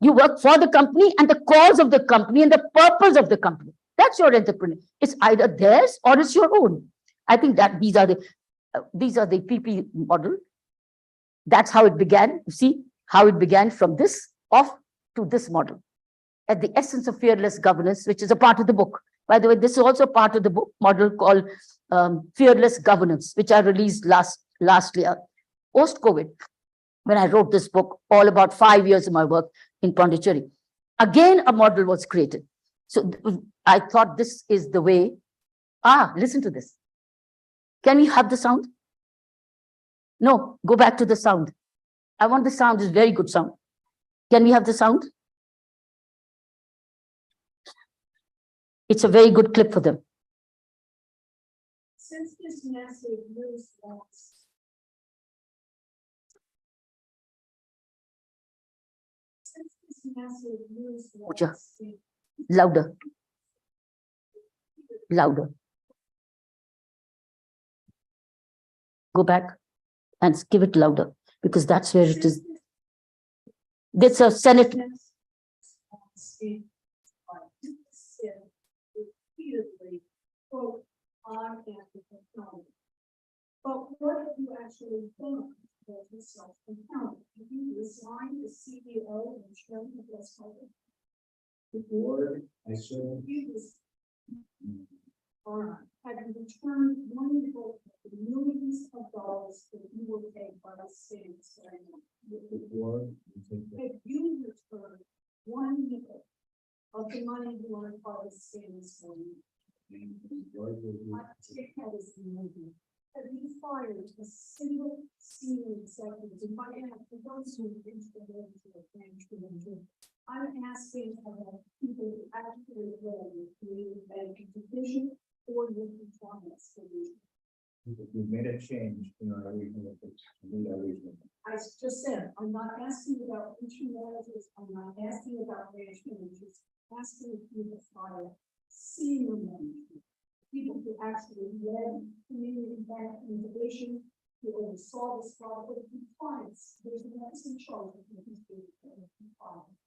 You work for the company and the cause of the company and the purpose of the company. That's your entrepreneur. It's either theirs or it's your own. I think that these are the PP model. That's how it began. You see how it began from this off to this model. At the essence of fearless governance, which is a part of the book. By the way, this is also part of the book model called Fearless Governance, which I released last year, post-COVID, when I wrote this book, all about 5 years of my work in Pondicherry. Again, a model was created. So I thought this is the way. Listen to this. Can we have the sound? No, go back to the sound. I want the sound. It's very good sound. Can we have the sound? It's a very good clip for them. Since this message moves once. Since this message moves Pooja, once. louder. Louder. Go back and give it louder, because that's where it is. This a Senate. Repeatedly, quote, on and but what have you actually done for yourself account? Have you resigned as CEO and chairman of this company? The board, I said, have you returned wonderful millions of dollars that you were paid by the state? The board is if you return 1 nickel of the money you want to call the savings for you. I take that as the movie. Have you fired a single senior executive? And by that, for those who have been to the manager, I'm asking about people who actually run the community banking division or your performance division. We made a change in our regional. I just said, I'm not asking about regional managers, I'm not asking about branch managers, I'm asking if you have fired senior management. People who actually led community banking division, who oversaw this problem of compliance. There's an next in charge of compliance.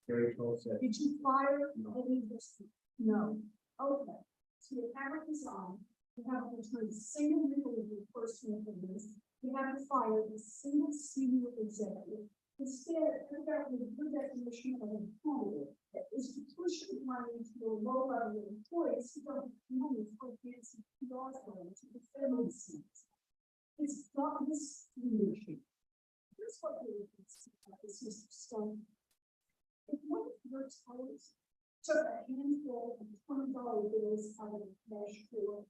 Very close. Did you fire any of this? No. Okay. So you have to resign. You have to return single nickel of your personal business. You have to fire a single senior executive. Instead, put that with the definition of employer that is to push the money to a low level of employees who don't have money for fancy PR firms to defend themselves. It's not this leadership. Here's what we're about this Mr. Stone. If one of your toes took a handful of $20 bills out of the cash drawer,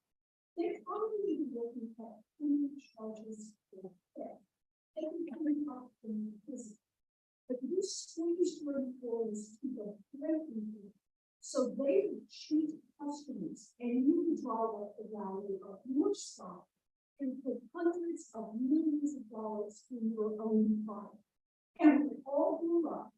they'd probably be looking at criminal charges for theft. They can come up in prison. But you squeeze your employees to the breaking point, so they would cheat customers and you would drive up the value of your stock and put hundreds of millions of dollars in your own pocket. And with all grew up,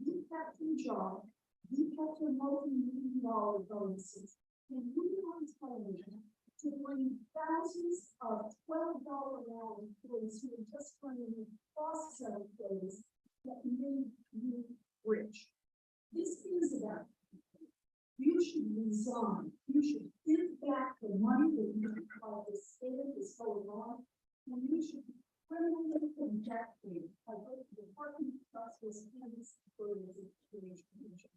you kept your job, you kept your multi-million-dollar bonuses, and you were on television to bring thousands of $12 an hour employees who were just running cross-sell employees that made you rich. This is about you should resign. You should give back the money that you call the state is going on, and you should be criminally convicted by both the Department of Justice and the Securities and Exchange Commission.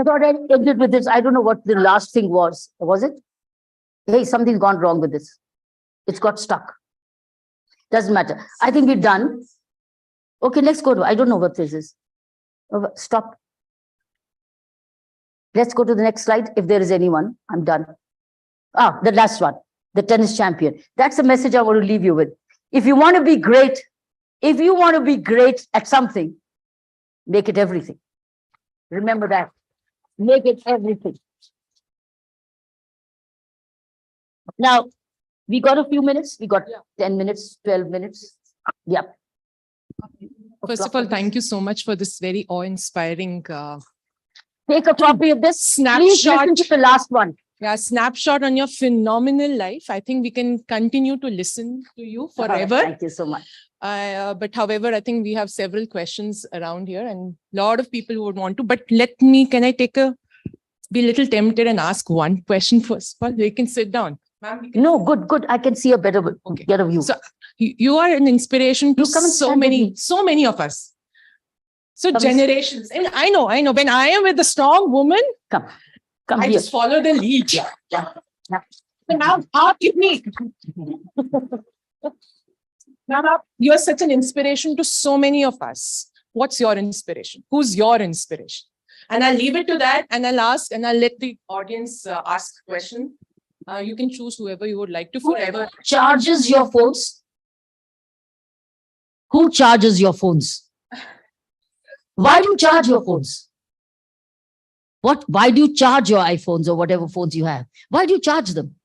I thought I'd ended with this. I don't know what the last thing was. Was it? Hey, something's gone wrong with this. It's got stuck. Doesn't matter. I think we're done. Okay, let's go to, I don't know what this is. Oh, stop. Let's go to the next slide. If there is anyone, I'm done. Ah, the last one, the tennis champion. That's the message I want to leave you with. If you want to be great, if you want to be great at something, make it everything. Remember that. Make it everything. Now, we got a few minutes. We got 10 minutes, 12 minutes. Yep. First of all, thank you so much for this very awe-inspiring Take a copy of this. Please snapshot. listen to the last one. Yeah, snapshot on your phenomenal life. I think we can continue to listen to you forever. Thank you so much. But however, I think we have several questions around here and a lot of people who would want to, but can I be a little tempted and ask one question first? Well, we can sit down. No, good. I can see a better Okay. get a view. So you are an inspiration to You come and so stand with many, me. so many of us. So Come and generations. And I know, when I am with a strong woman, Come I here. just follow the lead. Yeah. And now, give me. Now, you're such an inspiration to so many of us. What's your inspiration? Who's your inspiration? And I'll leave it to that and I'll ask and I'll let the audience ask a question. You can choose whoever you would like to forever. Charges your phones? Who charges your phones? Why do you charge your phones? Why do you charge your iPhones or whatever phones you have? Why do you charge them?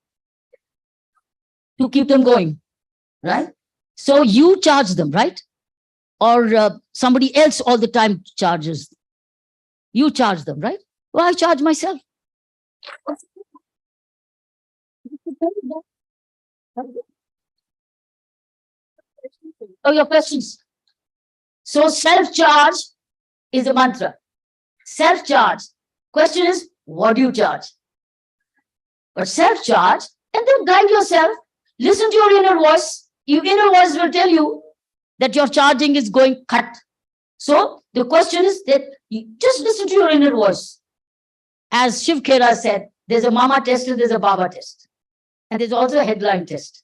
To keep them going, right? So you charge them, right? Or somebody else all the time charges. You charge them, right? Well, I charge myself. Oh, your questions. So self-charge is a mantra. Self-charge. Question is, what do you charge? But self-charge, and then guide yourself. Listen to your inner voice. Your inner voice will tell you that your charging is going cut. So the question is that you just listen to your inner voice. As Shiv Khera said, there's a mama test and there's a baba test. And there's also a headline test.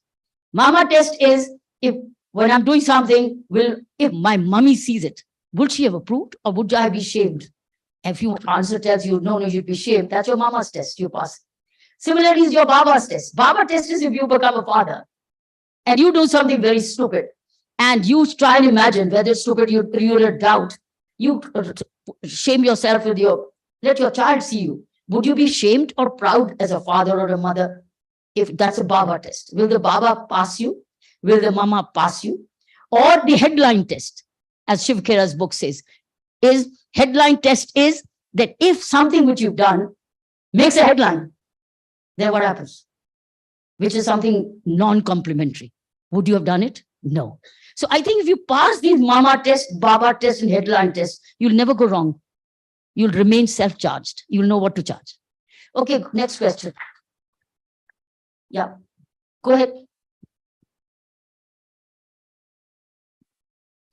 Mama test is if when I'm doing something, if my mummy sees it, would she have approved or would I be shamed? If your answer tells you, no, you'd be shamed, that's your mama's test, you pass. Similarly, is your baba's test. Baba test is if you become a father and you do something very stupid and you try and imagine whether it's stupid, you'll doubt. You shame yourself let your child see you. Would you be shamed or proud as a father or a mother? If that's a Baba test, will the Baba pass you? Will the mama pass you? Or the headline test, as Shiv Khera's book says, headline test is that if something which you've done makes a headline, then what happens? Which is something non-complimentary. Would you have done it? No. So I think if you pass these mama test, Baba test, and headline test, you'll never go wrong. You'll remain self-charged. You'll know what to charge. Okay, next question. Yeah, go ahead.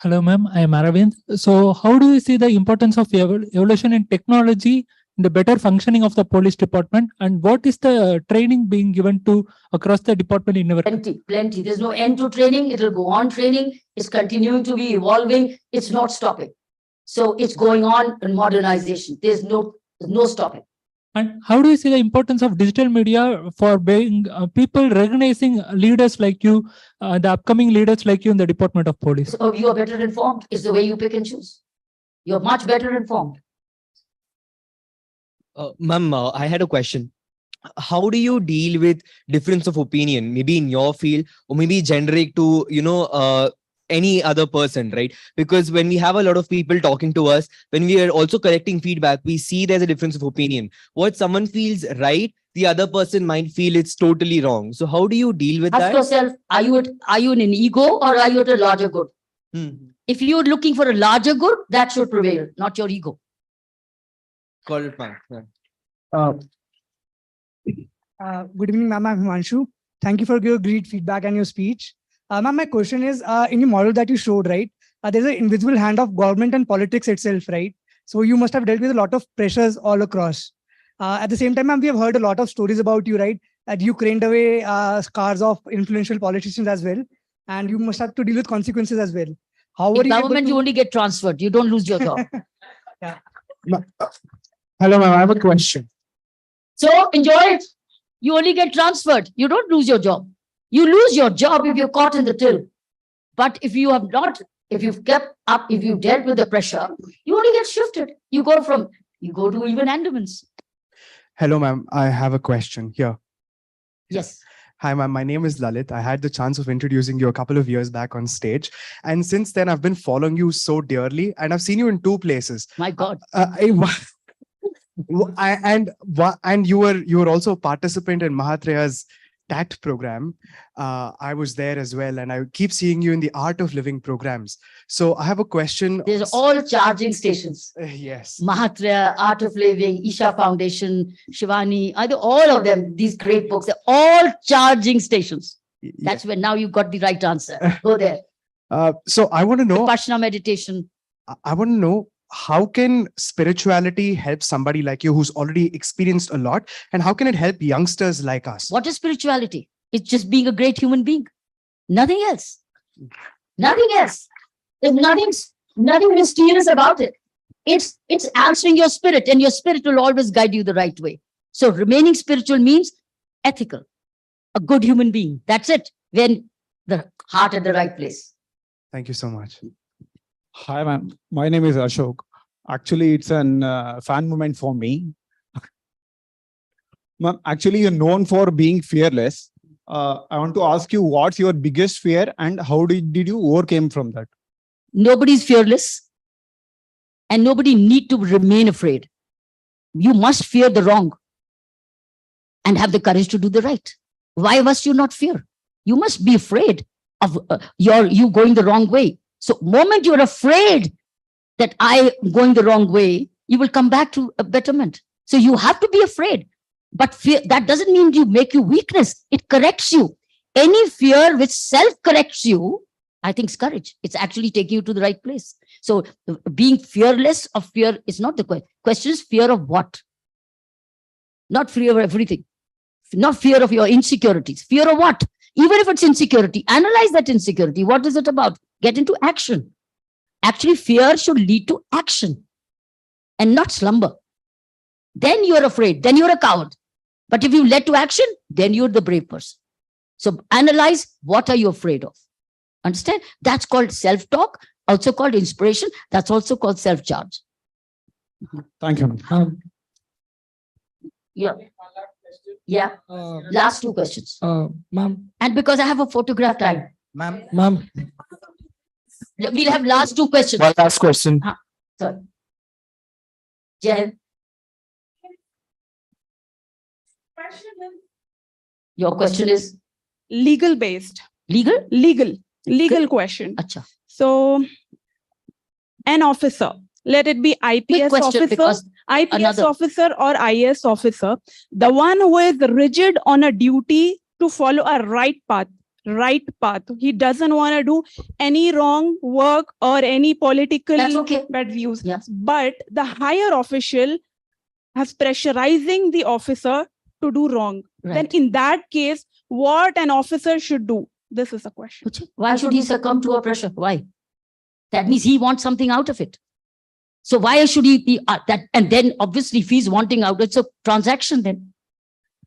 Hello, ma'am. I am Aravind. So how do you see the importance of evolution in technology in the better functioning of the police department? And what is the training being given to across the department in our Plenty. There's no end to training. It'll go on training. It's continuing to be evolving. It's not stopping. So it's going on in modernization. There's no stopping. And how do you see the importance of digital media for being people recognizing leaders like you, the upcoming leaders like you in the Department of Police? So you are better informed. It's the way you pick and choose. You're much better informed. Ma'am, I had a question. How do you deal with difference of opinion, maybe in your field or maybe generic to, any other person, right? Because when we have a lot of people talking to us, when we are also collecting feedback, we see there's a difference of opinion. What someone feels right, the other person might feel it's totally wrong. So how do you deal with that? Ask yourself, are you in an ego or are you at a larger good? If you're looking for a larger good, that should prevail, not your ego. Call it, ma'am. Good evening, ma'am. I'm Himanshu. Thank you for your great feedback and your speech. Ma'am, my question is, in the model that you showed, right, there's an invisible hand of government and politics itself, right? So you must have dealt with a lot of pressures all across. At the same time, ma'am, we have heard a lot of stories about you, right? That you craned away scars of influential politicians as well. And you must have to deal with consequences as well. How In government, you only get transferred. You don't lose your job. Yeah. Hello, ma'am. I have a question. So enjoy it. You only get transferred. You don't lose your job. You lose your job if you're caught in the till. But if you have not, if you've kept up, if you've dealt with the pressure, you only get shifted. You go to even Andamans. Hello, ma'am. I have a question here. Yes. Hi, ma'am. My name is Lalit. I had the chance of introducing you a couple of years back on stage. And since then, I've been following you so dearly. And I've seen you in 2 places. My God. And you were also a participant in Mahatreya's TAT program. I was there as well, and I keep seeing you in the Art of Living programs. So I have a question. There's all charging stations. Yes. Mahatreya, Art of Living, Isha Foundation, Shivani, all of them, these great books, they're all charging stations. That's where now you got the right answer. Go there. So I want to know. Vipassana meditation. I want to know, how can spirituality help somebody like you who's already experienced a lot? And how can it help youngsters like us? What is spirituality? It's just being a great human being. Nothing else. Nothing else. There's nothing mysterious about it. It's answering your spirit, and your spirit will always guide you the right way. So remaining spiritual means ethical, a good human being. That's it. When the heart at the right place. Thank you so much. Hi, ma'am. My name is Ashok. Actually, it's an fan moment for me. Ma'am, actually, you're known for being fearless. I want to ask you, what's your biggest fear and how did you overcome from that? Nobody's fearless and nobody need to remain afraid. You must fear the wrong and have the courage to do the right. Why must you not fear? You must be afraid of you going the wrong way. So moment you're afraid that I'm going the wrong way, you will come back to a betterment. So you have to be afraid. But fear, that doesn't mean you make you weakness. It corrects you. Any fear which self-corrects you, I think is courage. It's actually taking you to the right place. So being fearless of fear is not the question. Question is fear of what? Not fear of everything. Not fear of your insecurities. Fear of what? Even if it's insecurity, analyze that insecurity. What is it about? Get into action. Actually, fear should lead to action and not slumber. Then you're afraid, then you're a coward. But if you led to action, then you're the brave person. So analyze, what are you afraid of? Understand? That's called self-talk, also called inspiration. That's also called self-charge. Thank you. Yeah. Yeah. Last two questions. Ma'am, And because I have a photograph time, ma'am, we'll have last two questions. One last question. Sorry. Jai, your question is Legal based. legal? Legal question. Acha. So an officer, let it be Quick IPS question, officer, because IPS another- officer or IAS officer, the one who is rigid on a duty to follow a right path. He doesn't want to do any wrong work or any politically That's okay. bad views. Yeah. But the higher official has pressurizing the officer to do wrong. Then Right. in that case, what an officer should do? This is a question. Why should he succumb to a pressure? Why? That means he wants something out of it. So why should he be that? And then obviously if he's wanting out, it's a transaction then.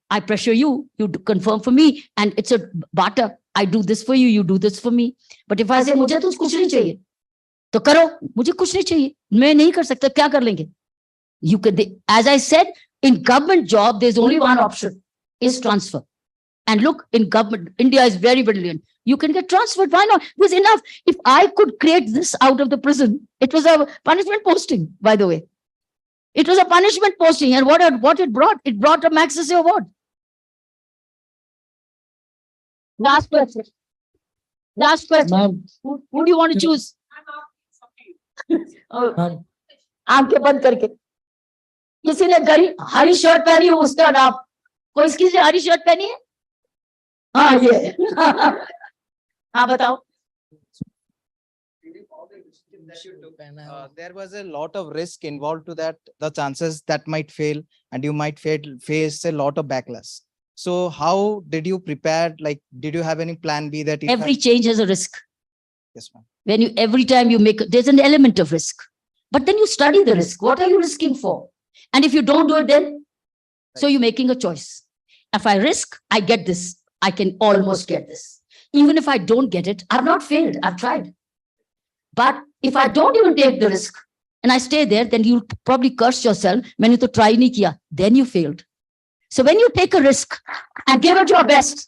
I pressure you, you confirm for me, and it's a barter. I do this for you, you do this for me. But if I say, मुझे तो कुछ नहीं चाहिए, तो करो, मुझे कुछ नहीं चाहिए, मैं नहीं कर सकता, क्या कर लेंगे? You can, as I said, in government job, there's only one option, is transfer. And look, in government, India is very brilliant. You can get transferred. Why not? There's enough. If I could create this out of the prison, it was a punishment posting, by the way. It was a punishment posting. And what it brought? It brought a Magsaysay award. Last question. Last question. Who do you want to choose? आंखें बंद करके. किसी ने हरी shirt पहनी हो, उसका नाम. कोई किसी ने हरी शर्ट पहनी है? हाँ, ये. हाँ, बताओ. There was a lot of risk involved to that, the chances that might fail, and you might face a lot of backlash. So how did you prepare? Like, did you have any plan B that if Every change has a risk. Yes, ma'am. Every time you make, there's an element of risk. But then you study the risk. What are you risking for? And if you don't do it, then, so you're making a choice. If I risk, I get this. I can almost get this. Even if I don't get it, I've not failed. I've tried. But if I don't even take the risk and I stay there, then you probably curse yourself. Maine to try nahi kiya. Then you failed. So when you take a risk and give it your best,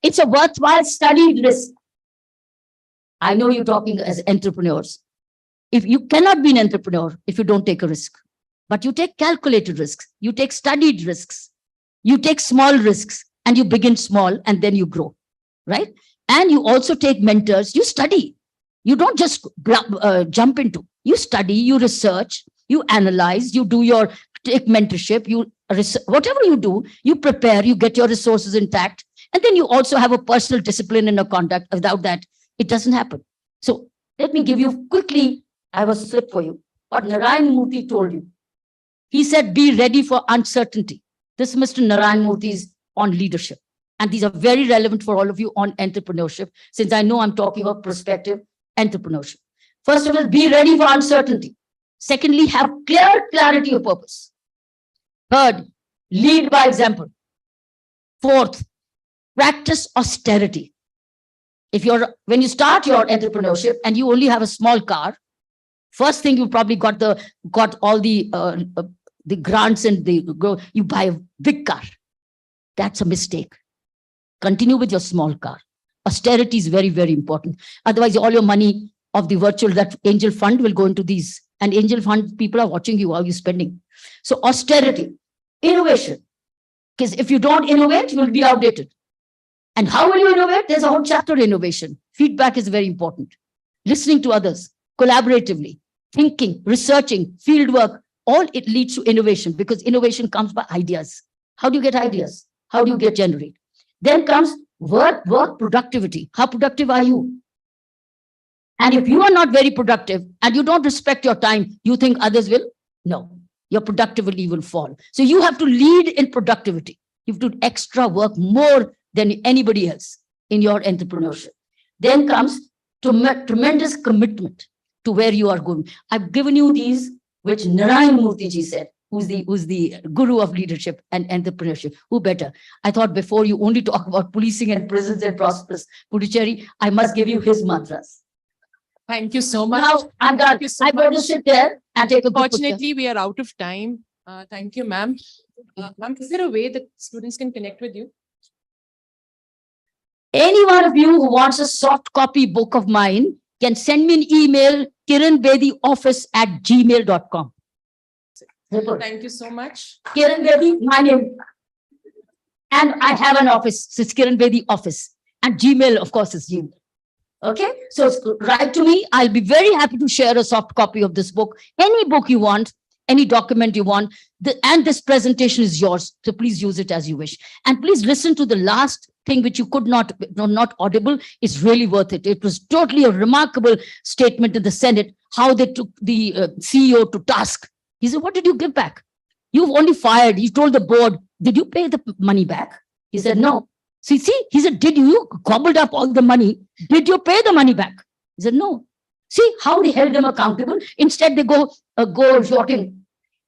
it's a worthwhile studied risk. I know you're talking as entrepreneurs. If you cannot be an entrepreneur if you don't take a risk, but you take calculated risks, you take studied risks, you take small risks, and you begin small and then you grow, right? And you also take mentors, you study. You don't just jump into, you study, you research, you analyze, you do your, take mentorship, whatever you do, you prepare, you get your resources intact. And then you also have a personal discipline in your conduct. Without that, it doesn't happen. So let me give you quickly, I have a slip for you. What Narayan Murthy told you. He said, be ready for uncertainty. This Mr. Narayan Murthy is on leadership. And these are very relevant for all of you on entrepreneurship, since I know I'm talking of prospective entrepreneurship. First of all, be ready for uncertainty. Secondly, have clarity of purpose. Third, lead by example. Fourth, practice austerity. When you start your entrepreneurship and you only have a small car, first thing you probably got all the grants and you buy a big car. That's a mistake. Continue with your small car. Austerity is very, very important. Otherwise, all your money of the virtual, that angel fund will go into these. And angel fund, people are watching you, how you're spending. So austerity, innovation. Because if you don't innovate, you will be outdated. And how will you innovate? There's a whole chapter on innovation. Feedback is very important. Listening to others, collaboratively, thinking, researching, field work, all it leads to innovation, because innovation comes by ideas. How do you get ideas? How do you generate? Then comes work productivity. How productive are you? And if you are not very productive and you don't respect your time, you think others will? No, your productivity will fall. So you have to lead in productivity. You have to do extra work, more than anybody else in your entrepreneurship. Then comes tremendous commitment to where you are going. I've given you these, which Narayan Murthy ji said, who's the guru of leadership and entrepreneurship. Who better? I thought before you only talk about policing and prisons and prosperous Puducherry, I must give you his mantras. Thank you so much. Now I'm done. Thank you so I'm going to much. sit there and take a good picture. Fortunately, we are out of time. Thank you, ma'am. Ma'am, is there a way that students can connect with you? Any one of you who wants a soft copy book of mine can send me an email, kiranbedioffice@gmail.com. Thank you so much. Kiran Bedi, my name. And I have an office, so it's Kiran Bedi Office. And Gmail, of course, is Gmail. Okay, so write to me. I'll be very happy to share a soft copy of this book. Any book you want, any document you want, and this presentation is yours. So please use it as you wish. And please listen to the last thing which you could not audible. It's really worth it. It was totally a remarkable statement in the Senate, how they took the CEO to task. He said, what did you give back? You've only fired. He told the board, did you pay the money back? He said, no. See, he said, did you gobbled up all the money? Did you pay the money back? He said, no. See how they held them accountable. Instead, they go yachting.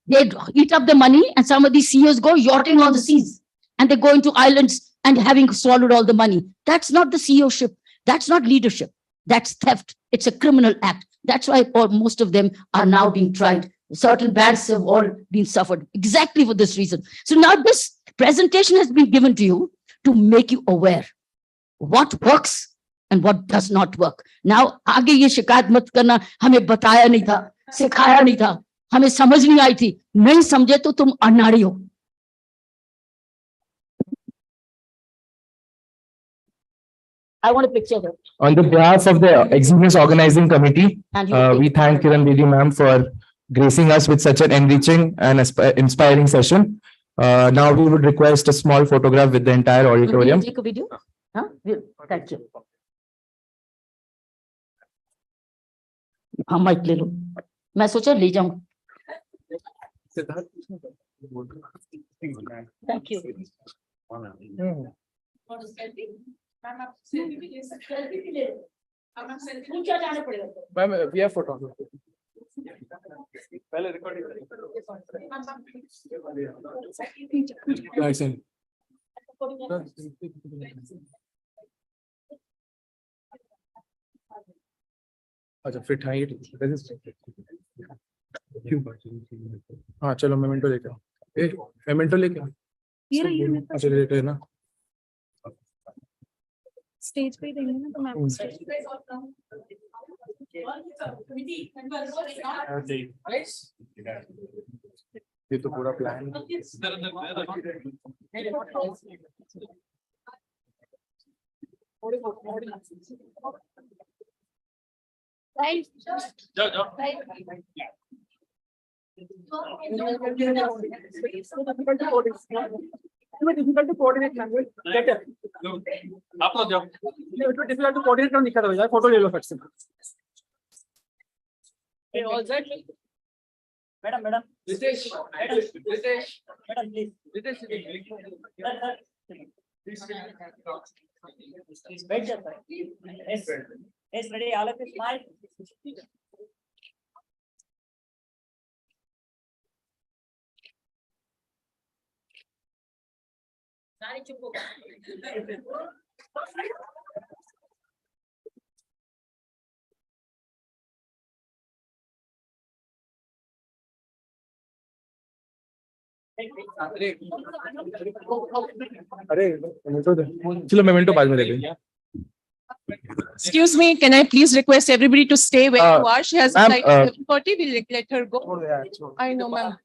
They eat up the money, and some of these CEOs go yachting on the seas, and they go into islands and having swallowed all the money. That's not the CEOship. That's not leadership. That's theft. It's a criminal act. That's why most of them are now being tried. Certain bands have all been suffered exactly for this reason. So now this presentation has been given to you to make you aware what works and what does not work. Now, आगे ये शिकायत मत करना, हमें बताया नहीं था, सिखाया नहीं था, हमें समझ नहीं आई थी, नहीं समझे तो तुम अनाड़ी हो. I want a picture of it. On the behalf of the Eximius organizing committee, we thank Kiran Bedi ma'am for gracing us with such an enriching and inspiring session. Now we would request a small photograph with the entire auditorium. Take a video. Huh? Thank you. हाँ mic ले लो. मैं सोचा ले जाऊं. Thank you. Ma'am, we have photography. अच्छा fit है ये हाँ चलो मेमेंटो लेके आओ मेमेंटो लेके आओ अच्छा लेटे ना स्टेज पे ही देंगे ना तो मैं ये तो पूरा plan difficult to coordinate language. Better. आप लोग जाओ. It was difficult to coordinate करना दिक्कत हो जाए. फोटो ले लो फट से. Hey, all set? Madam. Ritesh. Madam, please. Ritesh. Wait, sir. Yes, ready. All of you smile. अरे मेमेंटो दे चलो मेमेंटो बाद में देंगे. Excuse me, can I please request everybody to stay where you are? She has a flight at 7:40. We'll let her go. I know, ma'am.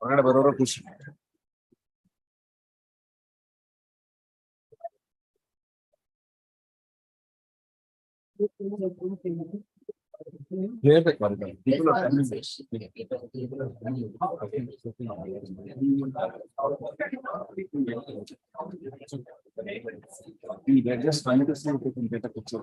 ಹೊರಗಡೆ ಬರೋರು ಖುಷಿ. ಹೇಳ್ಬೇಕು ಬರ್ತಾರೆ. ಈಗ just trying to see if we can get a picture.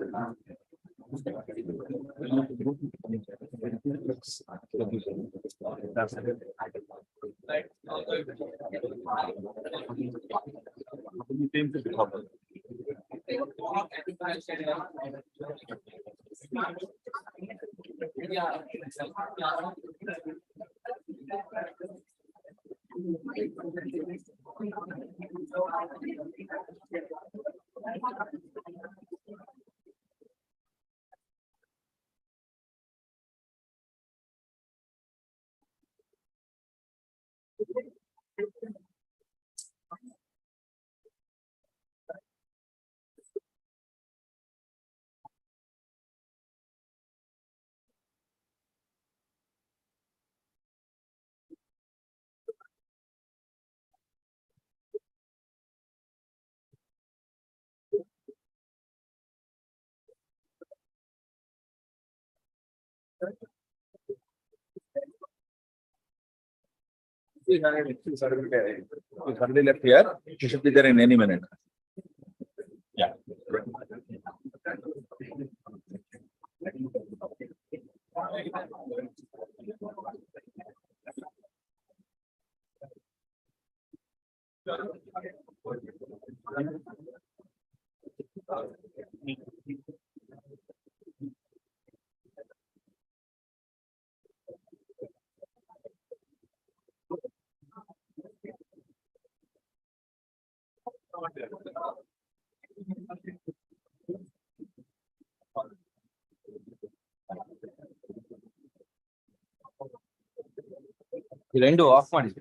He's already left here. He should be there in any minute. Yeah. Two off ಮಾಡಿ.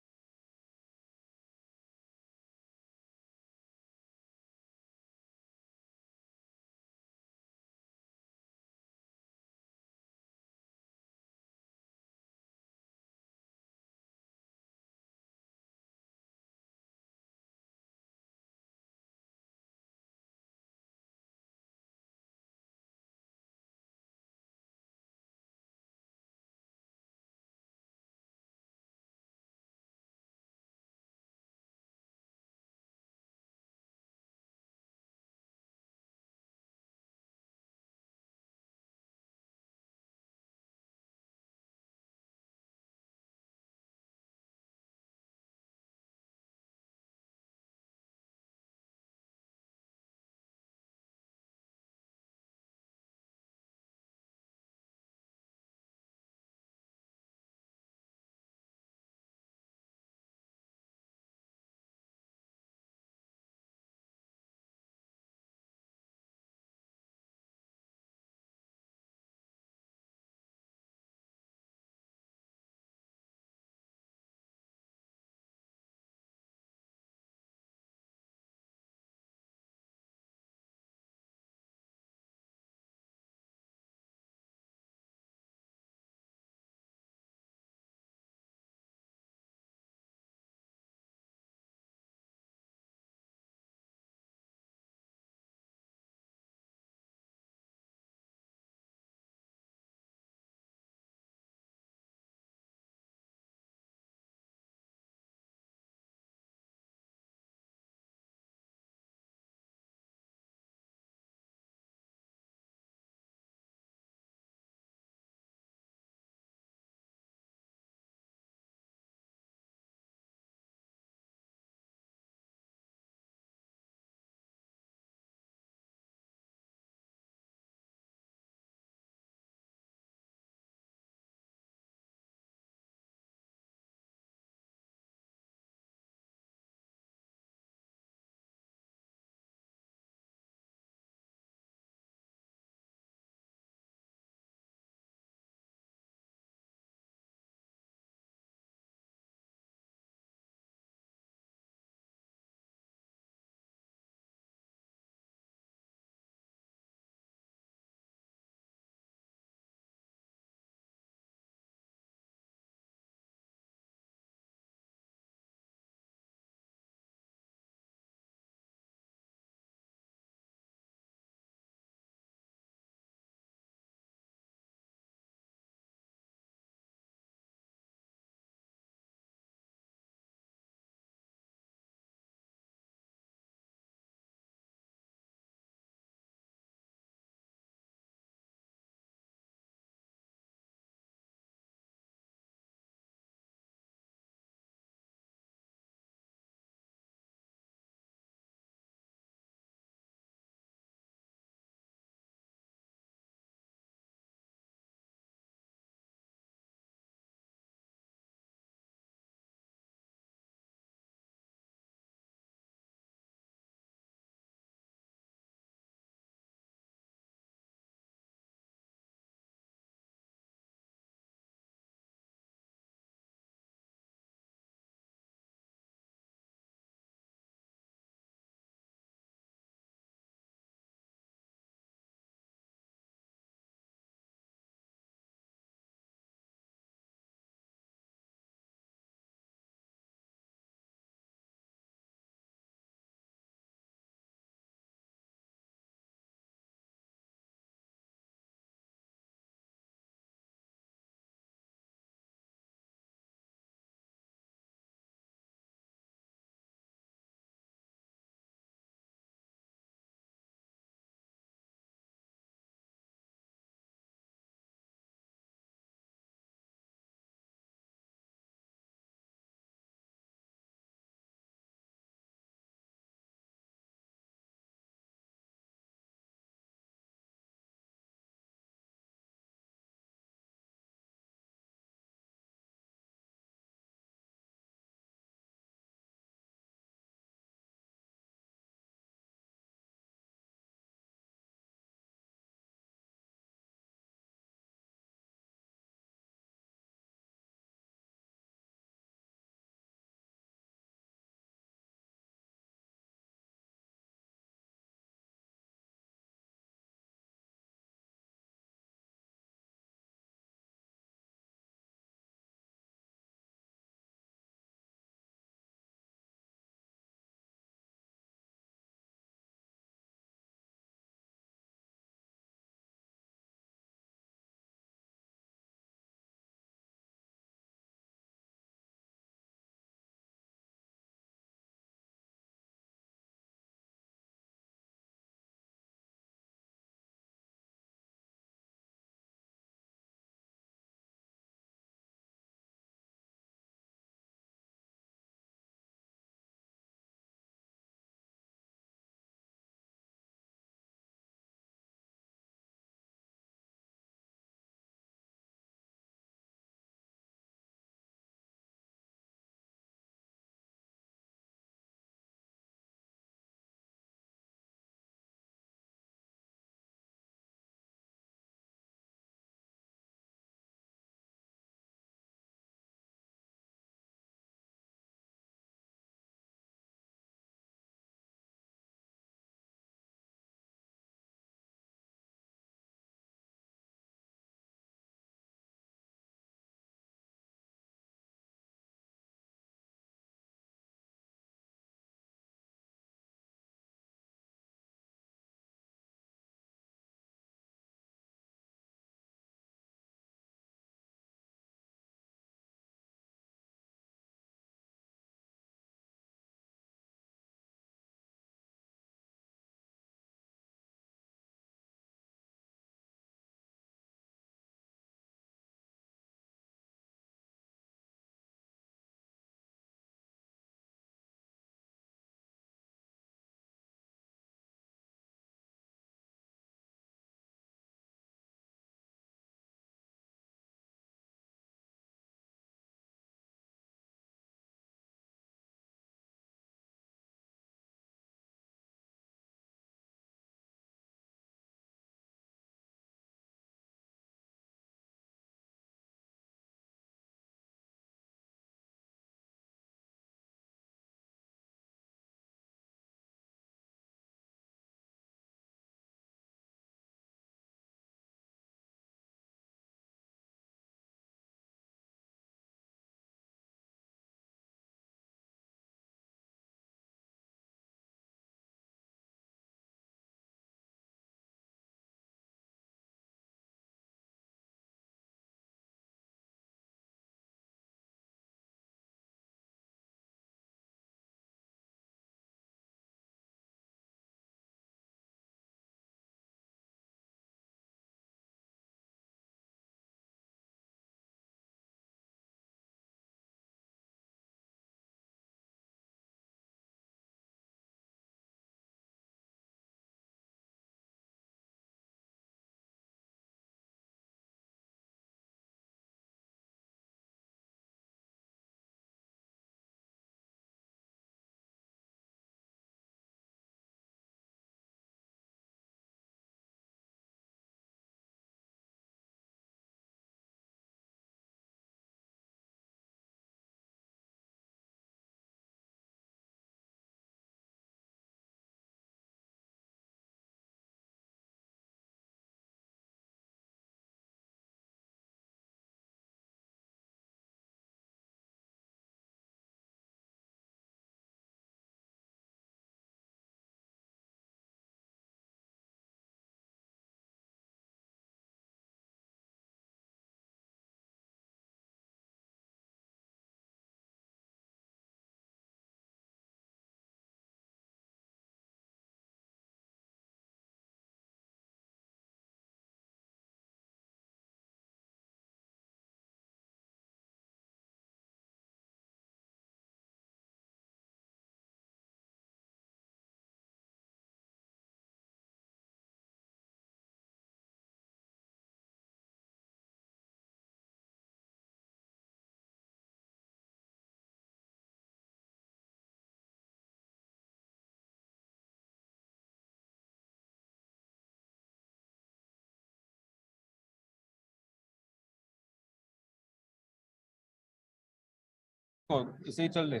इसे चल रहे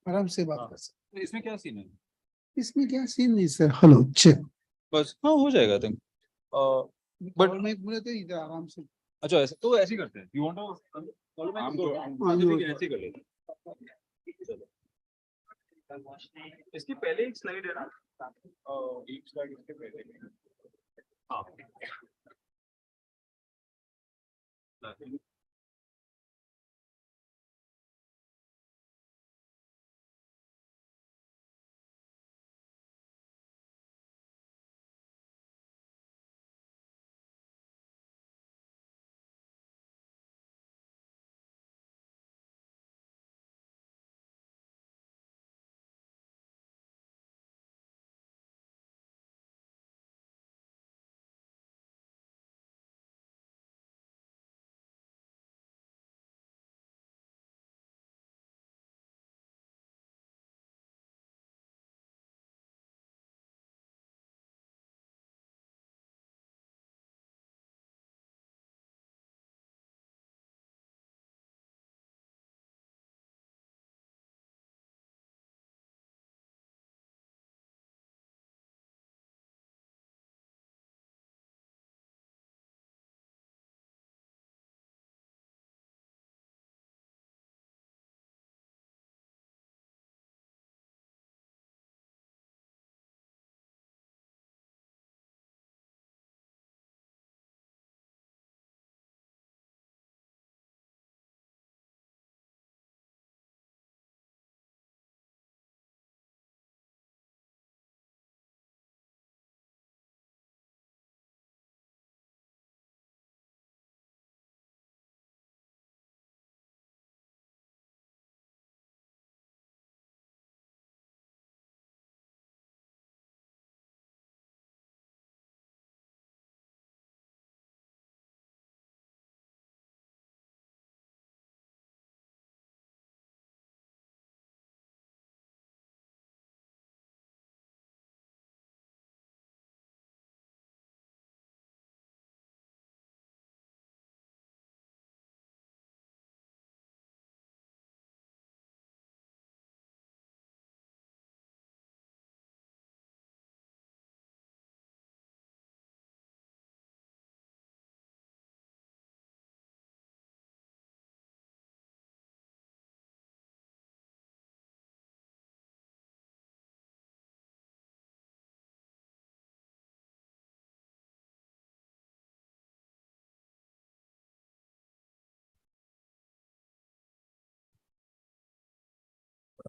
आराम से बात कर सकते इसमें क्या सीन है? इसमें क्या सीन नहीं सर हेलो चेक बस हाँ हो जाएगा थिंक बट मैं बोले थे इधर आराम से अच्छा ऐसे तो ऐसे ही करते हैं यू वांट टू ऐसे ही कर लेते हैं इसकी पहले एक स्लाइड है ना एक स्लाइड इसके पहले हाँ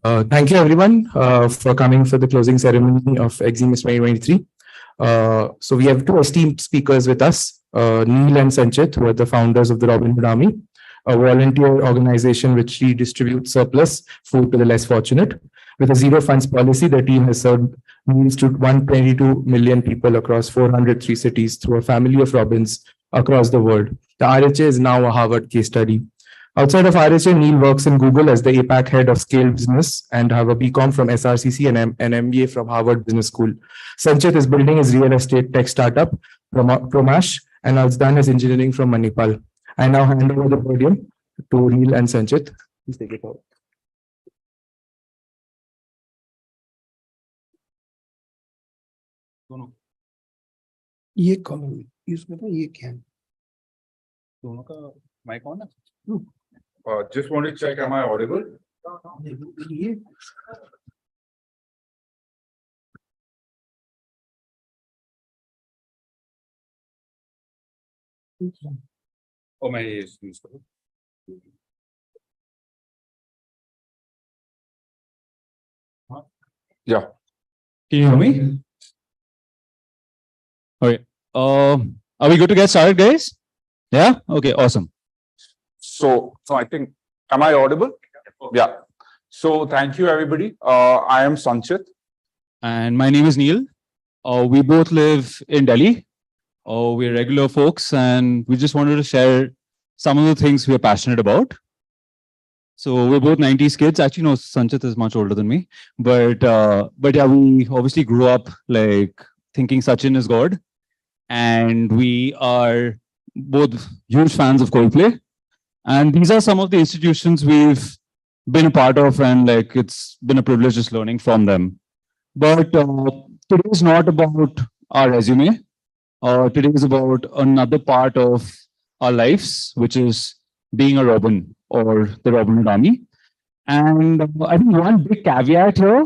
Thank you everyone for coming for the closing ceremony of Eximius 2023. So we have two esteemed speakers with us, Neil and Sanchit, who are the founders of the Robin Hood Army, a volunteer organization which redistributes surplus food to the less fortunate. With a zero funds policy, the team has served meals to 122 million people across 403 cities through a family of Robins across the world. The RHA is now a Harvard case study. Outside of RHA, Neil works in Google as the APAC head of scale business and have a BCom from SRCC and an MBA from Harvard Business School. Sanchit is building his real estate tech startup, Promash, and has done his engineering from Manipal. I now hand over the podium to Neil and Sanchit. Please take it out. ये column use करता ये क्या है दोनों का mic on है just want to check, am I audible? ये Oh, मैं ये यूज करूँ Yeah. Can you hear me? Okay. Are we good to get started, guys? Yeah? Okay, awesome. So I think, am I audible? Yeah. So thank you, everybody. I am Sanchit. And my name is Neil. We both live in Delhi. We're regular folks, and we just wanted to share some of the things we're passionate about. So we're both 90s kids. Actually, no, Sanchit is much older than me. But yeah, we obviously grew up like thinking Sachin is God. And we are both huge fans of Coldplay. And these are some of the institutions we've been a part of, and like it's been a privilege just learning from them. But today is not about our resume. Today is about another part of our lives, which is being a Robin or the Robin Hood Army. And I think one big caveat here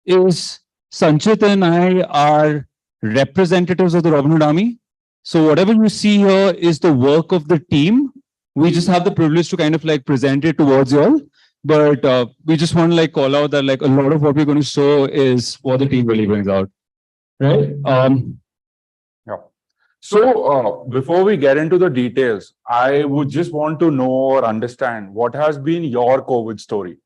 is Sanchit and I are representatives of the Robin Hood Army. So whatever you see here is the work of the team. We just have the privilege to kind of like present it towards you all. But we just want to like call out that like a lot of what we're going to show is what the team really brings out. Right? Yeah. So before we get into the details, I would just want to know or understand what has been your COVID story.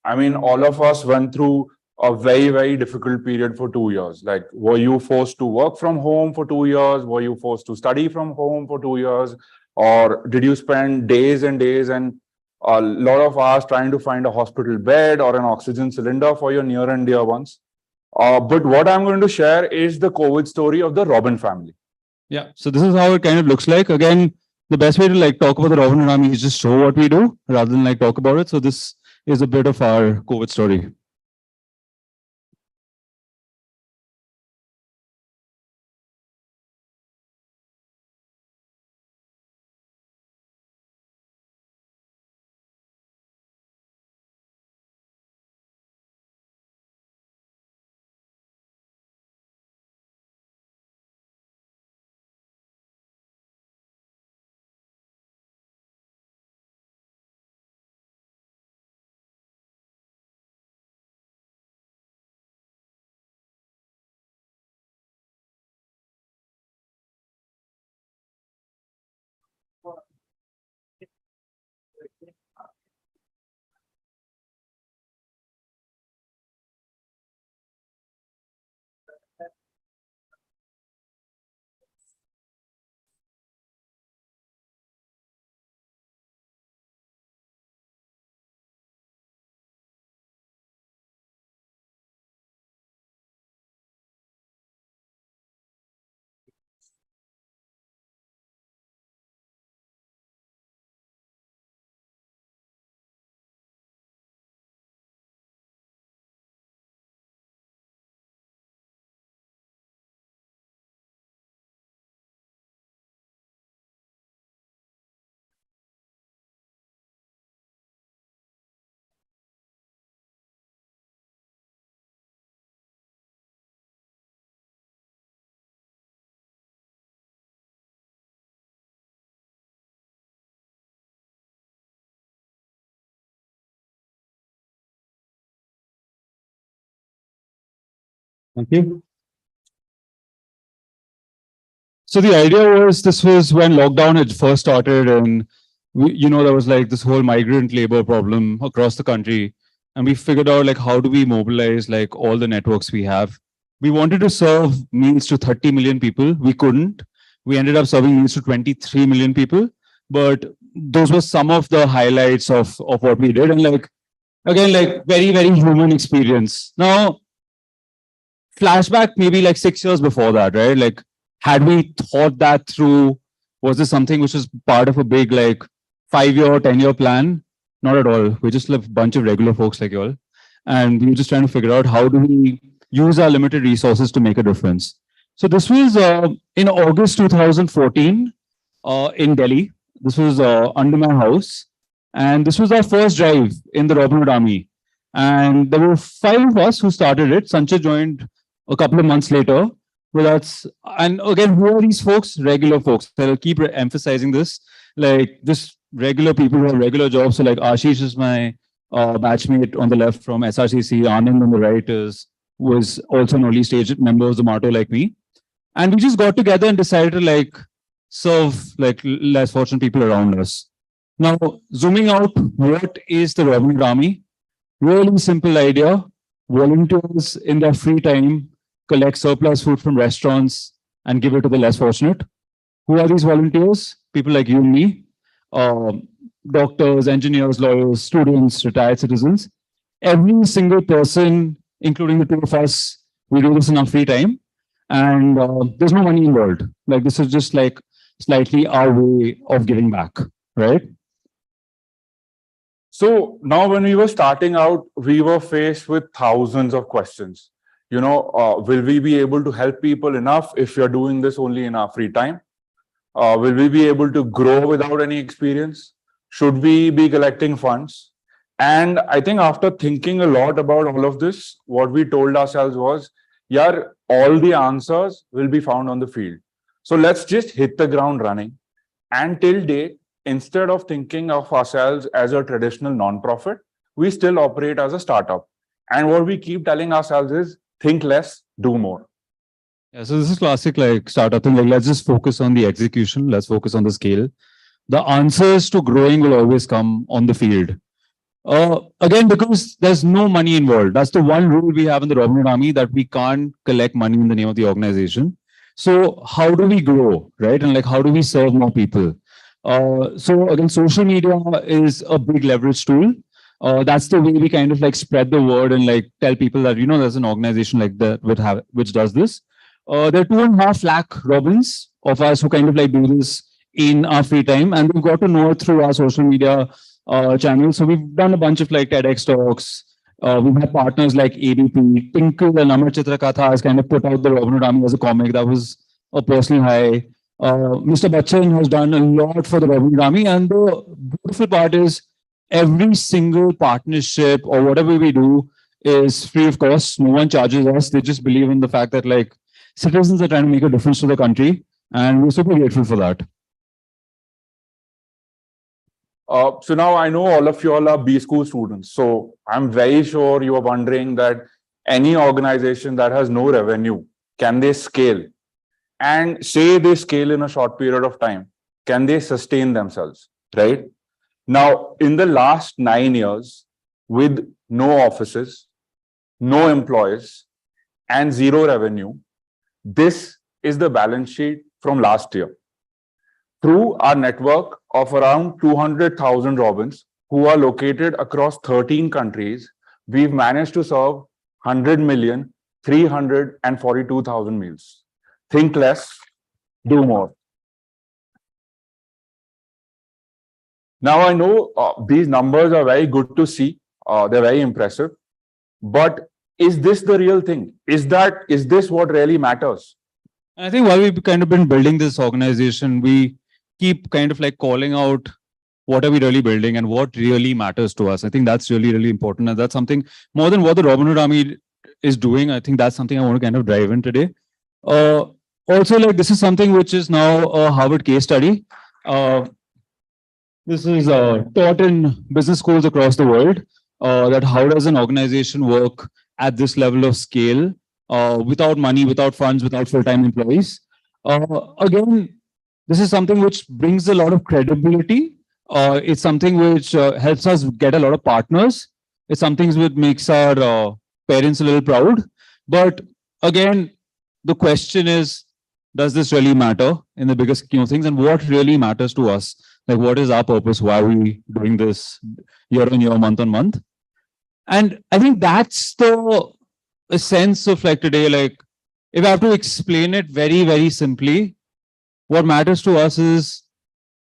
I mean, all of us went through a very, very difficult period for 2 years. Like, were you forced to work from home for 2 years? Were you forced to study from home for 2 years? Or did you spend days and days and a lot of hours trying to find a hospital bed or an oxygen cylinder for your near and dear ones? But what I'm going to share is the COVID story of the Robin family. Yeah, so this is how it kind of looks like. Again, the best way to like talk about the Robin Hood Army is just show what we do rather than like talk about it. So this is a bit of our COVID story. Thank you. So the idea was, this was when lockdown had first started, and there was like this whole migrant labor problem across the country. And we figured out like, how do we mobilize like all the networks we have? We wanted to serve meals to 30 million people. We couldn't. We ended up serving meals to 23 million people. But those were some of the highlights of what we did. And like, again, like very, very human experience. Now, flashback maybe like 6 years before that, right? Like, had we thought that through? Was this something which was part of a big like 5-year, 10-year plan? Not at all. We're just a bunch of regular folks like you all. And we were just trying to figure out how do we use our limited resources to make a difference. So this was in August 2014 in Delhi. This was under my house. And this was our first drive in the Robin Hood Army. And there were 5 of us who started it. Sanchit joined a couple of months later with us. And again, who are these folks? Regular folks. I'll keep emphasizing this. Like just regular people who have regular jobs. So like Ashish is my batchmate on the left from SRCC. Anand on the right was also an early stage member of Zomato like me. And we just got together and decided to like serve like less fortunate people around us. Now, zooming out, what is the Robin Hood Army? Really simple idea. Volunteers in their free time collect surplus food from restaurants and give it to the less fortunate. Who are these volunteers? People like you and me, doctors, engineers, lawyers, students, retired citizens. Every single person, including the 2 of us, we do this in our free time. And there's no money involved. Like this is just like slightly our way of giving back, right? So now when we were starting out, we were faced with thousands of questions. Will we be able to help people enough if you're doing this only in our free time? Will we be able to grow without any experience? Should we be collecting funds? And I think after thinking a lot about all of this, what we told ourselves was, yeah, all the answers will be found on the field. So let's just hit the ground running. And till date, instead of thinking of ourselves as a traditional non-profit, we still operate as a startup. And what we keep telling ourselves is, think less, do more. Yeah, so this is classic like startup thing. Like, let's just focus on the execution. Let's focus on the scale. The answers to growing will always come on the field. Again, because there's no money involved. That's the one rule we have in the Robin Hood Army, that we can't collect money in the name of the organization. So how do we grow, right? And like, how do we serve more people? So again, social media is a big leverage tool. That's the way we kind of like spread the word and like tell people that, there's an organization like that which does this. There are 2.5 lakh Robins of us who kind of like do this in our free time, and we've got to know it through our social media channels. So we've done a bunch of like TEDx talks. We've had partners like ABP, Tinkle and Amar Chitrakatha has kind of put out the Robin Hood Army as a comic. That was a personal high. Mr. Bachchan has done a lot for the Robin Hood Army, and the beautiful part is every single partnership or whatever we do is free of cost. No one charges us. They just believe in the fact that like citizens are trying to make a difference to the country, and we're super grateful for that. So now I know all of you all are B school students. So I'm very sure you are wondering that any organization that has no revenue, can they scale? And say they scale in a short period of time, can they sustain themselves, right? Now, in the last 9 years, with no offices, no employees, and zero revenue, this is the balance sheet from last year. Through our network of around 200,000 Robins who are located across 13 countries, we've managed to serve 100,342,000 meals. Think less, do more. Now, I know these numbers are very good to see. They're very impressive. But is this the real thing? Is this what really matters? I think while we've kind of been building this organization, we keep kind of like calling out what are we really building and what really matters to us. I think that's really, really important. And that's something more than what the Robin Hood Army is doing. I think that's something I want to kind of drive in today. Also, like this is something which is now a Harvard case study. This is taught in business schools across the world, that how does an organization work at this level of scale, without money, without funds, without full-time employees. Again, this is something which brings a lot of credibility. It's something which helps us get a lot of partners. It's something which makes our parents a little proud. But again, the question is, does this really matter in the bigger scheme of things? And what really matters to us? Like, what is our purpose? Why are we doing this year on year, month on month? And I think that's the sense of like today, like if I have to explain it very, very simply, what matters to us is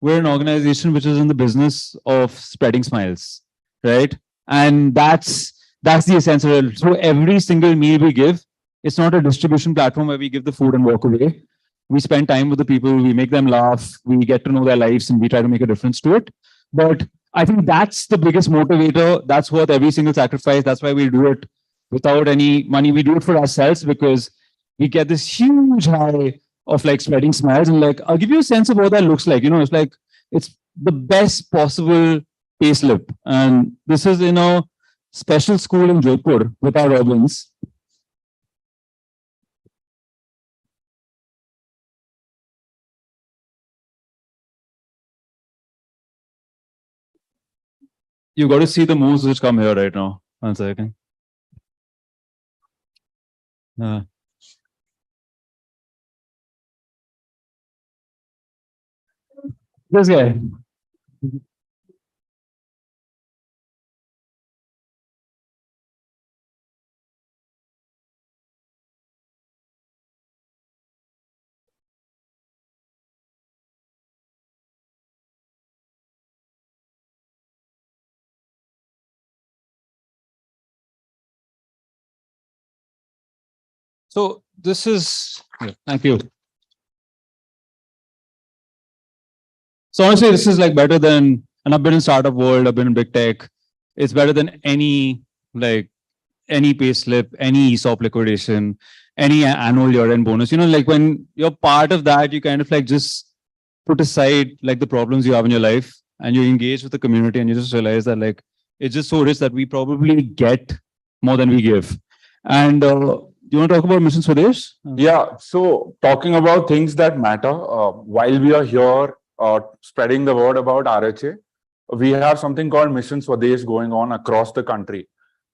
we're an organization which is in the business of spreading smiles, right? And that's the essence of it. So every single meal we give, it's not a distribution platform where we give the food and walk away. We spend time with the people, we make them laugh, we get to know their lives, and we try to make a difference to it. But I think that's the biggest motivator. That's worth every single sacrifice. That's why we do it without any money. We do it for ourselves because we get this huge high of like spreading smiles. And like, I'll give you a sense of what that looks like. It's like, it's the best possible payslip. And this is in a special school in Jodhpur with our Robins. You got to see the moves which come here right now. 1 second. This guy. So this is, thank you. So honestly, this is like better than, and I've been in startup world, I've been in big tech. It's better than any pay slip, any ESOP liquidation, any annual year-end bonus. You know, like when you're part of that, you kind of like just put aside like the problems you have in your life and you engage with the community and you just realize that like, it's just so rich that we probably get more than we give. And you want to talk about Mission Swadesh? Yeah. So talking about things that matter, while we are here spreading the word about RHA, we have something called Mission Swadesh going on across the country.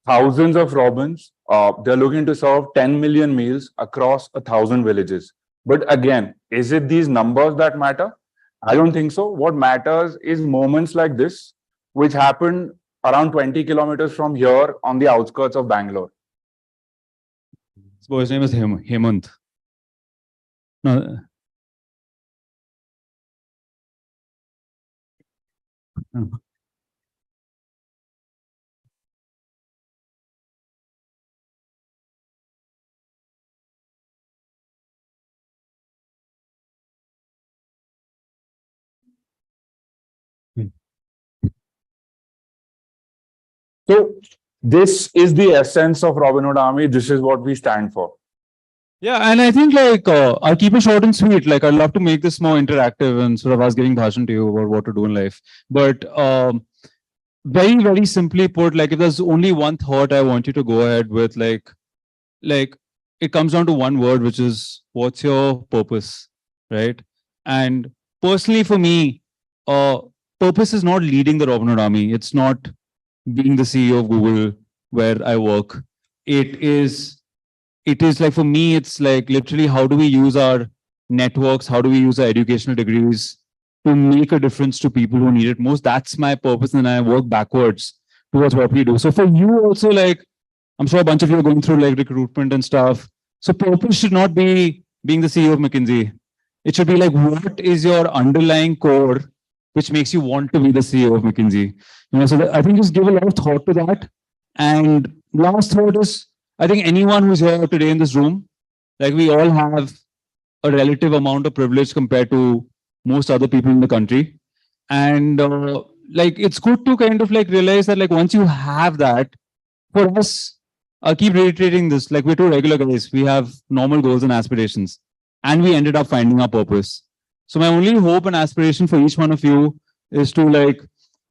Thousands of Robins, they're looking to serve 10 million meals across 1,000 villages. But again, is it these numbers that matter? I don't think so. What matters is moments like this, which happened around 20 kilometers from here on the outskirts of Bangalore. This boy's name is Hemant. No. So this is the essence of Robin Hood Army. This is what we stand for. Yeah, and I think like I'll keep it short and sweet. Like I'd love to make this more interactive and sort of us giving bhashan to you about what to do in life. But very, very simply put, like if there's only one thought I want you to go ahead with, like it comes down to one word, which is what's your purpose, right? And personally for me, purpose is not leading the Robin Hood Army. It's not being the CEO of Google where I work. It is like, for me, it's like literally how do we use our networks? How do we use our educational degrees to make a difference to people who need it most? That's my purpose. And I work backwards towards what we do. So for you also, like, I'm sure a bunch of you are going through like recruitment and stuff. So purpose should not be being the CEO of McKinsey. It should be like, what is your underlying core which makes you want to be the CEO of McKinsey? You know, so I think just give a lot of thought to that. And last thought is, I think anyone who's here today in this room, like we all have a relative amount of privilege compared to most other people in the country. And like, it's good to kind of like realize that like once you have that, for us, I'll keep reiterating this, like we're two regular guys, we have normal goals and aspirations, and we ended up finding our purpose. So my only hope and aspiration for each one of you is to like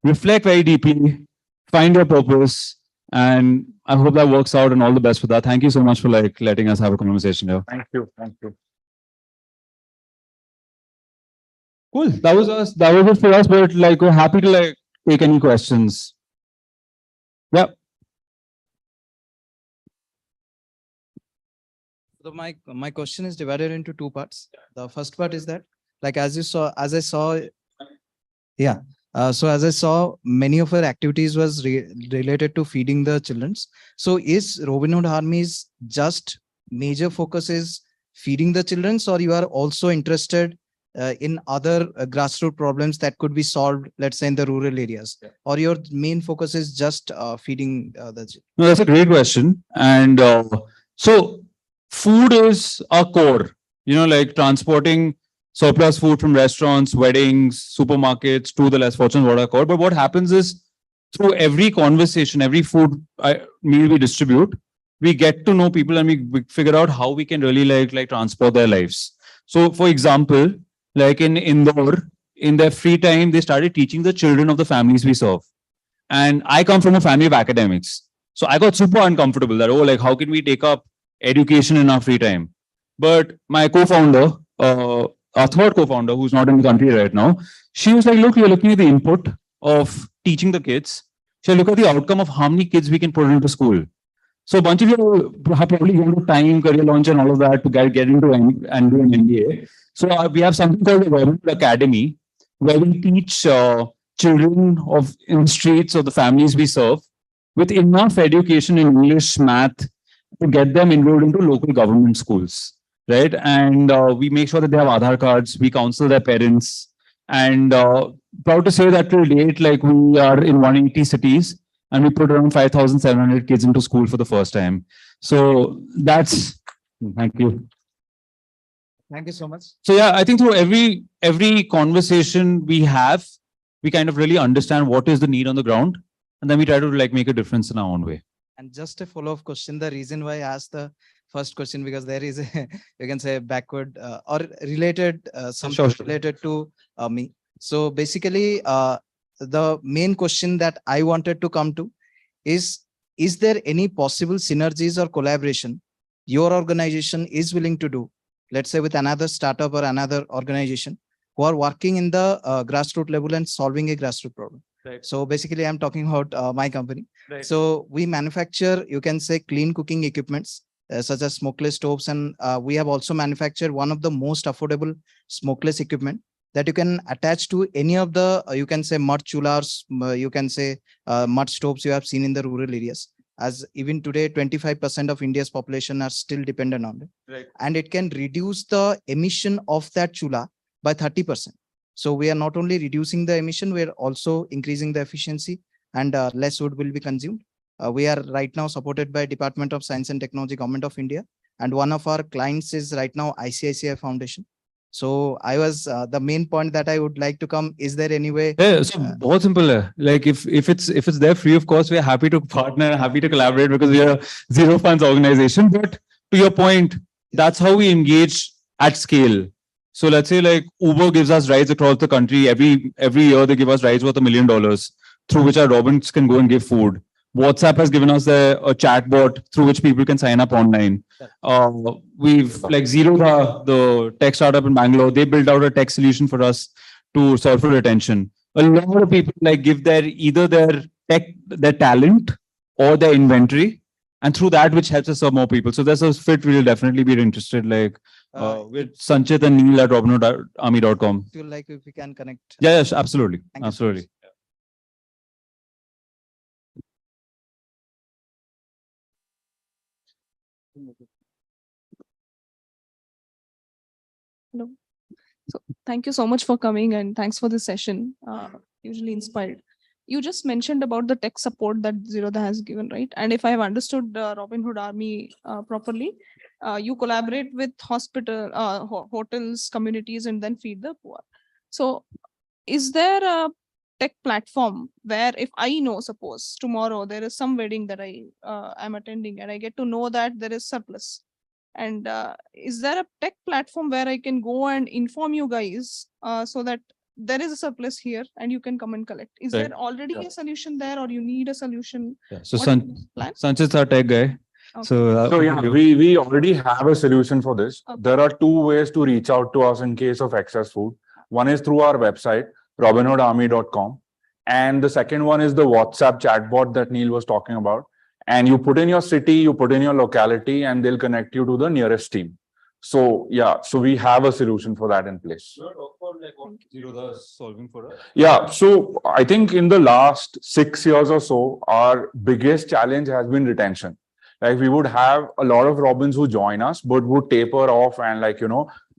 reflect very deeply, find your purpose, and I hope that works out, and all the best for that. Thank you so much for like letting us have a conversation here. Thank you. Thank you. Cool. That was us. That was it for us, but like we're happy to like take any questions. Yeah. So my question is divided into two parts. The first part is that, like as I saw, so as I saw, many of our activities was related to feeding the children. So is Robin Hood Army's just major focus is feeding the children, or you are also interested in other grassroots problems that could be solved, let's say in the rural areas, or your main focus is just feeding the children? No, that's a great question. And so food is our core, you know, like transporting surplus food from restaurants, weddings, supermarkets to the less fortunate, what are core. But what happens is through every conversation, every food meal we distribute, we get to know people and we figure out how we can really like transport their lives. So for example, like in Indore, in their free time, they started teaching the children of the families we serve. And I come from a family of academics. So I got super uncomfortable that, oh, like how can we take up education in our free time? But my co-founder, our third co-founder, who's not in the country right now, she was like, look, you're looking at the input of teaching the kids. So look at the outcome of how many kids we can put into school. So a bunch of you have probably gone to Time, Career Launch and all of that to get into and do an MBA. So we have something called the Robin Hood Academy, where we teach children in the streets of the families we serve with enough education in English, math, to get them enrolled into local government schools, right? And we make sure that they have Aadhaar cards, we counsel their parents, and proud to say that till date, like we are in 180 cities, and we put around 5,700 kids into school for the first time. So that's Thank you. Thank you so much. So yeah, I think through every conversation we have, we kind of really understand what is the need on the ground, and then we try to like make a difference in our own way. And just a follow-up question, the reason why I asked the first question, because there is a, you can say backward or related, something Sure. related to me. So basically, the main question that I wanted to come to is there any possible synergies or collaboration your organization is willing to do, let's say with another startup or another organization who are working in the grassroots level and solving a grassroots problem? Right. So basically, I'm talking about my company. Right. So we manufacture, you can say, clean cooking equipments such as smokeless stoves, and we have also manufactured one of the most affordable smokeless equipment that you can attach to any of the you can say mud chulars, you can say mud stoves you have seen in the rural areas. As even today, 25% of India's population are still dependent on it, Right. and it can reduce the emission of that chula by 30%. So we are not only reducing the emission, we are also increasing the efficiency, and less wood will be consumed. We are right now supported by Department of Science and Technology, Government of India, and one of our clients is right now ICICI Foundation. So I was the main point that I would like to come. Is there any way? Yeah, so बहुत simple है. Like if it's there free of cost, we are happy to partner, happy to collaborate because we are a zero funds organization. But to your point, that's how we engage at scale. So let's say like Uber gives us rides across the country. Every year they give us rides worth $1 million through which our Robins can go and give food. WhatsApp has given us a chat bot through which people can sign up online. We've like Zerodha, the tech startup in Bangalore, they built out a tech solution for us to solve for retention. A lot of people like give either their tech, their talent or their inventory, and through that, which helps us serve more people. So there's a fit. We'll definitely be interested. Like with Sanchit and Neil at robinhood.army.com. Feel like if we can connect. Yeah, yes, absolutely. Thank you so Absolutely. Hello. So thank you so much for coming and thanks for this session. Hugely inspired. You just mentioned about the tech support that Zerodha has given, right? And if I have understood Robin Hood Army properly, you collaborate with hotels, communities, and then feed the poor. So is there a tech platform where if I know, suppose tomorrow there is some wedding that I am attending and I get to know that there is surplus, and is there a tech platform where I can go and inform you guys so that there is a surplus here and you can come and collect? Is Right. there already a solution there, or you need a solution? Yeah. So What is the plan? Sanchit's our tech guy. Okay. So yeah, we already have a solution for this. There are two ways to reach out to us in case of excess food. One is through our website, robinhoodarmy.com. And the second one is the WhatsApp chatbot that Neil was talking about. And you put in your city, you put in your locality, and they'll connect you to the nearest team. So yeah, so we have a solution for that in place. Zerodha is solving for us. Yeah, so I think in the last 6 years or so, our biggest challenge has been retention. Like we would have a lot of Robins who join us, but would taper off and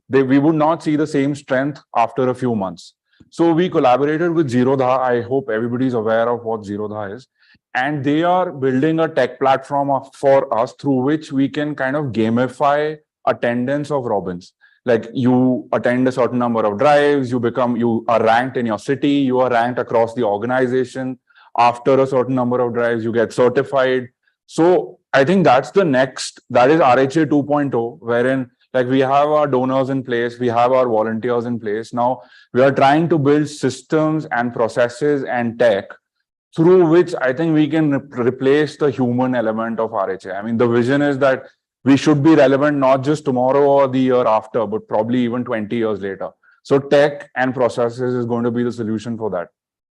we would not see the same strength after a few months. So we collaborated with Zerodha. I hope everybody's aware of what Zerodha is. And they are building a tech platform for us through which we can kind of gamify attendance of Robins. Like you attend a certain number of drives, you are ranked in your city, you are ranked across the organization. After a certain number of drives, you get certified. So I think that is RHA 2.0, wherein like we have our donors in place, we have our volunteers in place. Now we are trying to build systems and processes and tech through which I think we can replace the human element of RHA. I mean, the vision is that we should be relevant not just tomorrow or the year after, but probably even 20 years later. So tech and processes is going to be the solution for that.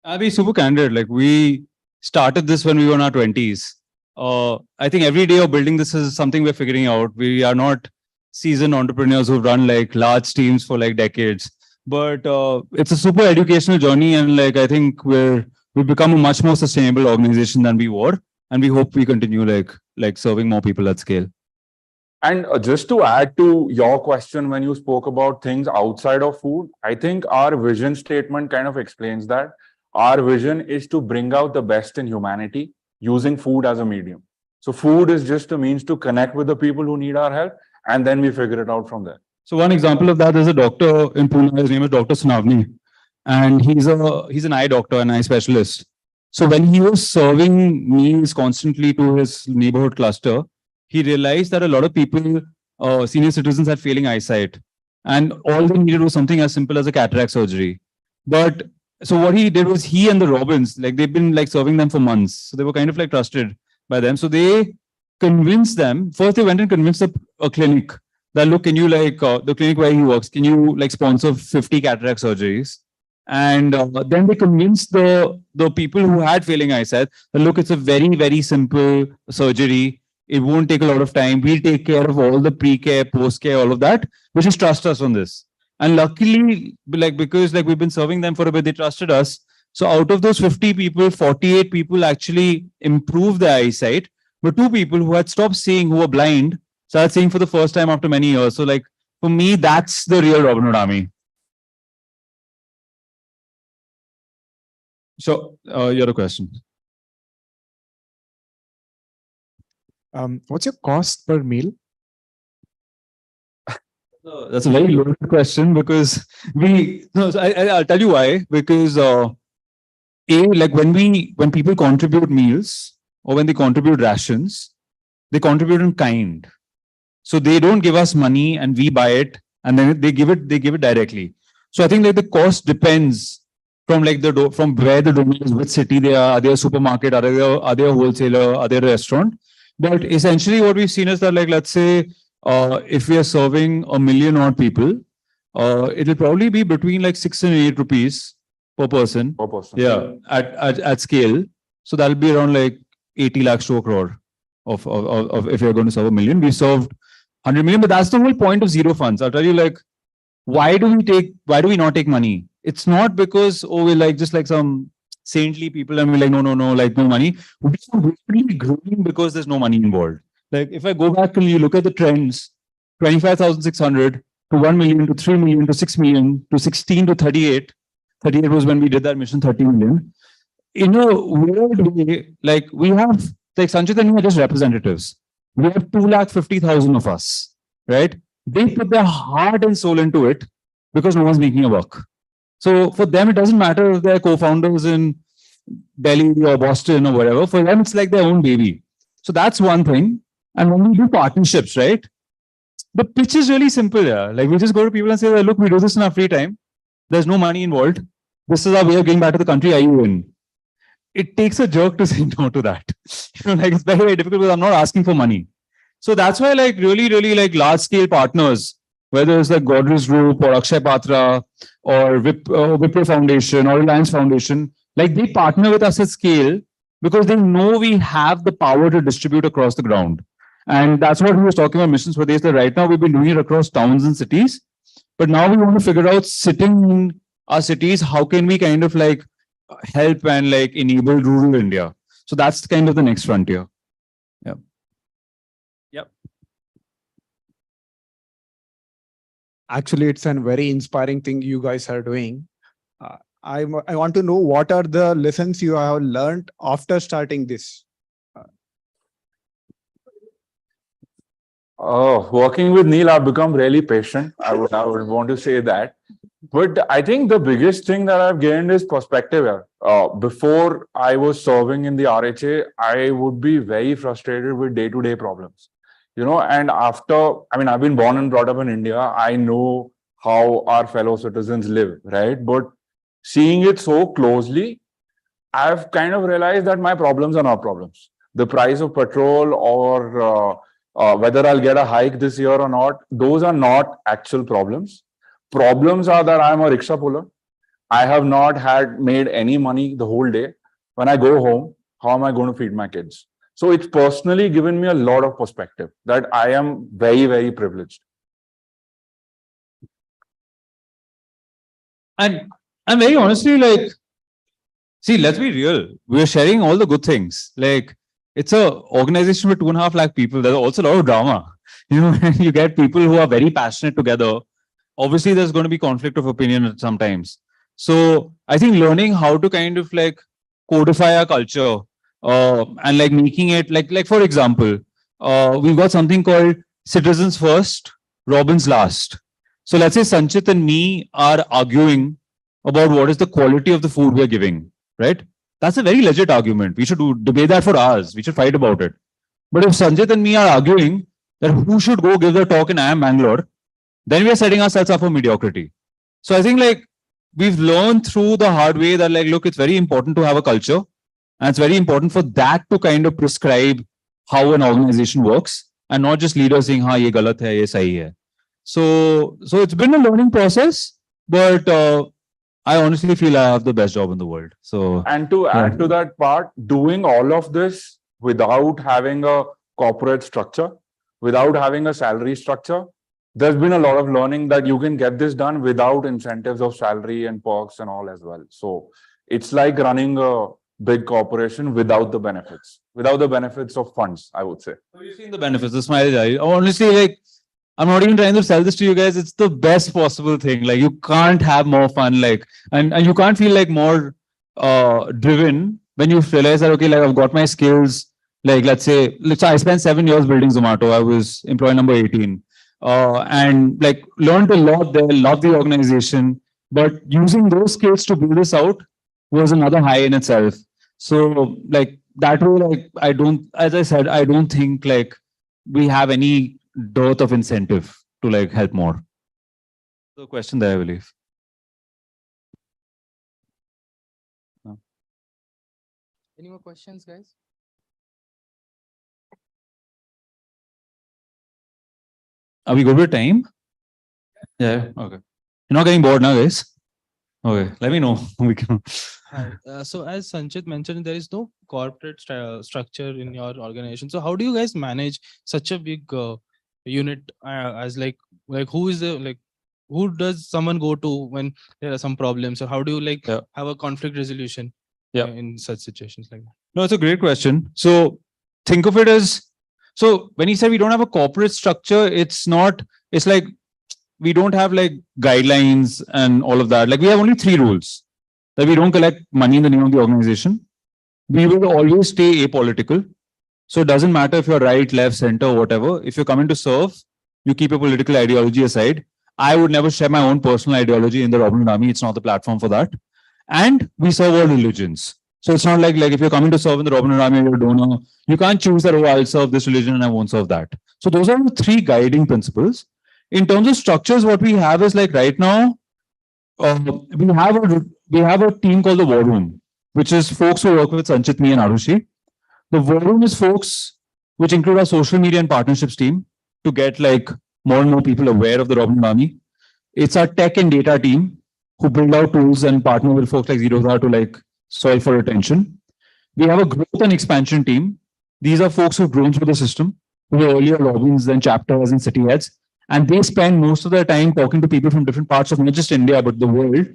I'll be super candid. Like we started this when we were in our 20s. I think every day of building this is something we're figuring out. We are not seasoned entrepreneurs who've run like large teams for like decades, but it's a super educational journey. And like, I think we've become a much more sustainable organization than we were. And we hope we continue like serving more people at scale. And just to add to your question, when you spoke about things outside of food, I think our vision statement kind of explains that. Our vision is to bring out the best in humanity using food as a medium. So food is just a means to connect with the people who need our help. and then we figure it out from there. So one example of that is a doctor in Pune. His name is Dr. Sunavni, and he's an eye doctor, an eye specialist. So when he was serving meals constantly to his neighborhood cluster, he realized that a lot of people, senior citizens, had failing eyesight, and all they needed was something as simple as a cataract surgery. But so what he did was, he and the Robins, like, they've been like serving them for months, so they were kind of like trusted by them. So they convinced them. First, they went and convinced a clinic that, look, can you like the clinic where he works, can you like sponsor 50 cataract surgeries? And then they convinced the people who had failing eyesight that, look, it's a very, very simple surgery. It won't take a lot of time. We'll take care of all the pre-care, post-care, all of that. But just trust us on this. And luckily, like, because like we've been serving them for a bit, they trusted us. So out of those 50 people, 48 people actually improved their eyesight. But 2 people who had stopped seeing, who were blind, started seeing for the first time after many years. So like, for me, that's the real Robin Hood Army. So, your question. What's your cost per meal? That's a very loaded question, because I'll tell you why. Because like when people contribute meals, or when they contribute rations, they contribute in kind. So they don't give us money and we buy it, and then they give it directly. So I think like the cost depends from like from where the donor is, which city they are they a supermarket, are they a wholesaler, are they a restaurant? But essentially what we've seen is that, like, let's say if we are serving 1 million odd people, it'll probably be between like 6 and 8 rupees per person. Per person. Yeah, at scale. So that'll be around like 80 lakhs to a crore of if you're going to serve 1 million. We served 100 million, but that's the whole point of zero funds. I'll tell you, like, why do we not take money? It's not because, oh, we're like just like some saintly people and we're like, no, like no money. We're really growing because there's no money involved. Like if I go back and you look at the trends, 25,600 to 1 million to 3 million to 6 million to 16 to 38. 38 was when we did that mission, 30 million. In a weird way, like we have, like Sanchit and me are just representatives. We have 250,000 of us, right? They put their heart and soul into it because no one's making a buck. So for them, it doesn't matter if they're co-founders in Delhi or Boston or whatever. For them, it's like their own baby. So that's one thing. And when we do partnerships, right? The pitch is really simple. Yeah. Like we just go to people and say, look, we do this in our free time. There's no money involved. This is our way of getting back to the country. Are you in? It takes a jerk to say no to that. Like it's very, very difficult because I'm not asking for money. So that's why, like, really like large scale partners, whether it's like Godrej Group or Akshay Patra or Wipro Foundation or Reliance Foundation, like they partner with us at scale because they know we have the power to distribute across the ground. And that's what we were talking about Missions Pradesh, that right now we've been doing it across towns and cities. But now we want to figure out, sitting in our cities, how can we kind of like help and like enable rural India? So that's kind of the next frontier. Yeah. Yep. Actually, it's a very inspiring thing you guys are doing. I want to know, what are the lessons you have learned after starting this? Working with Neil, I've become really patient. I would want to say that. But I think the biggest thing that I've gained is perspective here. Before I was serving in the RHA, I would be very frustrated with day-to-day problems. You know, and after, I mean, I've been born and brought up in India. I know how our fellow citizens live, right? But seeing it so closely, I've kind of realized that my problems are not problems. The price of petrol or whether I'll get a hike this year or not, those are not actual problems. Problems are that I'm a rickshaw puller. I have not made any money the whole day. When I go home, how am I going to feed my kids? So it's personally given me a lot of perspective that I am very, very privileged. And very honestly, like, see, let's be real. We're sharing all the good things. Like, it's an organization with 2.5 lakh people. There's also a lot of drama. You know, you get people who are very passionate together. Obviously, there's going to be conflict of opinion sometimes. So I think learning how to kind of like codify our culture and like making it like for example, we've got something called citizens first, Robins last. So let's say Sanchit and me are arguing about what is the quality of the food we're giving, right? That's a very legit argument. We should debate that for hours. We should fight about it. But if Sanjit and me are arguing that who should go give the talk in IIM Bangalore, then we are setting ourselves up for mediocrity. So I think like we've learned through the hard way that like, look, it's very important to have a culture, and it's very important for that to kind of prescribe how an organization works, and not just leaders saying, "Ha, ye galat hai, ye sahi hai." So it's been a learning process, but I honestly feel I have the best job in the world. So, and to add to that part, doing all of this without having a corporate structure, without having a salary structure, there's been a lot of learning that you can get this done without incentives of salary and perks and all as well. So it's like running a big corporation without the benefits of funds, I would say. So you've seen the benefits, the smile. Honestly, like, I'm not even trying to sell this to you guys. It's the best possible thing. Like, you can't have more fun, like, and you can't feel like more driven when you realize that, okay, like I've got my skills. Like, let's say I spent 7 years building Zomato. I was employee number 18. And like learned a lot there, loved the organization, but using those skills to build this out was another high in itself. So like that way, like as I said, I don't think like we have any dearth of incentive to like help more. The question there, I believe. No. Any more questions, guys? Are we good with time? Yeah. Okay. You're not getting bored now, guys? Okay. Let me know. We can. Hi. So as Sanchit mentioned, there is no corporate structure in your organization. So how do you guys manage such a big unit as like who is the who does someone go to when there are some problems? So how do you like have a conflict resolution in such situations like that? No, it's a great question. So think of it as, so when he said we don't have a corporate structure, it's like we don't have like guidelines and all of that. Like we have only 3 rules: that we don't collect money in the name of the organization. We will always stay apolitical. So it doesn't matter if you're right, left, center, whatever. If you're coming to serve, you keep your political ideology aside. I would never share my own personal ideology in the Robin Hood Army. It's not the platform for that. And we serve all religions. So it's not like if you're coming to serve in the Robin Hood Army, you're a donor, you can't choose that, oh, I'll serve this religion and I won't serve that. So those are the 3 guiding principles. In terms of structures, what we have is like right now, we have a team called the War Room, which is folks who work with Sanchit, me and Arushi. The War Room is folks which include our social media and partnerships team to get like more and more people aware of the Robin Hood Army. It's our tech and data team who build out tools and partner with folks like Zerodha to like solve for retention. We have a growth and expansion team. These are folks who've grown through the system, who were earlier Robins, then chapters and city heads. And they spend most of their time talking to people from different parts of not just India, but the world,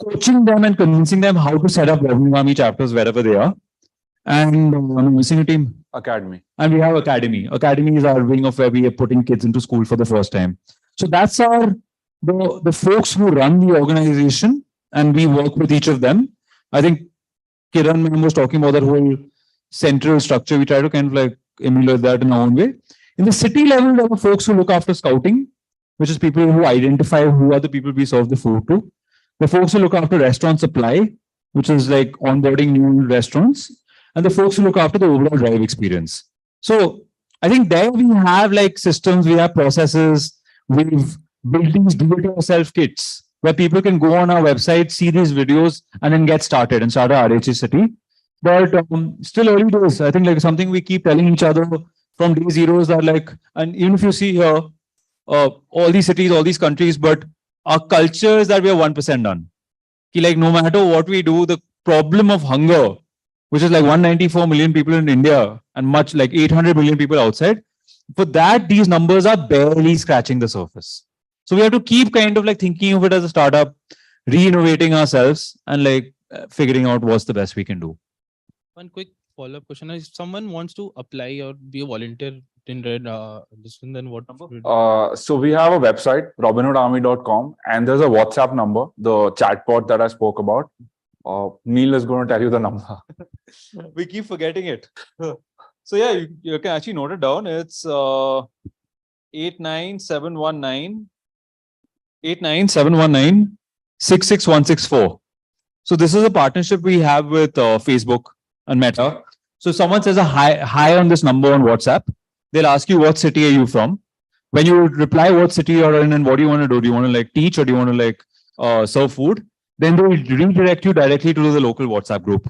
coaching them and convincing them how to set up Robin Hood Army chapters wherever they are. And I'm missing a team. Academy. And we have Academy. Academy is our wing of where we are putting kids into school for the first time. So that's the folks who run the organization, and we work with each of them. I think Kiran was talking about that whole central structure. We try to kind of like emulate that in our own way. In the city level, there are folks who look after scouting, which is people who identify who are the people we serve the food to. The folks who look after restaurant supply, which is like onboarding new restaurants. And the folks who look after the overall drive experience. So I think there we have like systems, we have processes, we've built these do-it-yourself kits where people can go on our website, see these videos, and then get started and start our RHA city. But still early days. I think like something we keep telling each other from day zero is that like, and even if you see here, all these cities, all these countries, but our culture is that we are 1% done. Like no matter what we do, the problem of hunger, which is like 194 million people in India and much like 800 million people outside. For that, these numbers are barely scratching the surface. So we have to keep kind of like thinking of it as a startup, re-innovating ourselves and like figuring out what's the best we can do. One quick follow-up question. If someone wants to apply or be a volunteer in Red, then what number? So we have a website, robinhoodarmy.com, and there's a WhatsApp number, the chatbot that I spoke about. Neil is going to tell you the number. We keep forgetting it. So yeah, you can actually note it down. It's 89719 89719 So this is a partnership we have with Facebook and Meta. So someone says a hi on this number on WhatsApp. They'll ask you what city are you from. When you reply what city you're in and what do you want to do? Do you want to like teach or do you want to like serve food? Then they will redirect you directly to the local WhatsApp group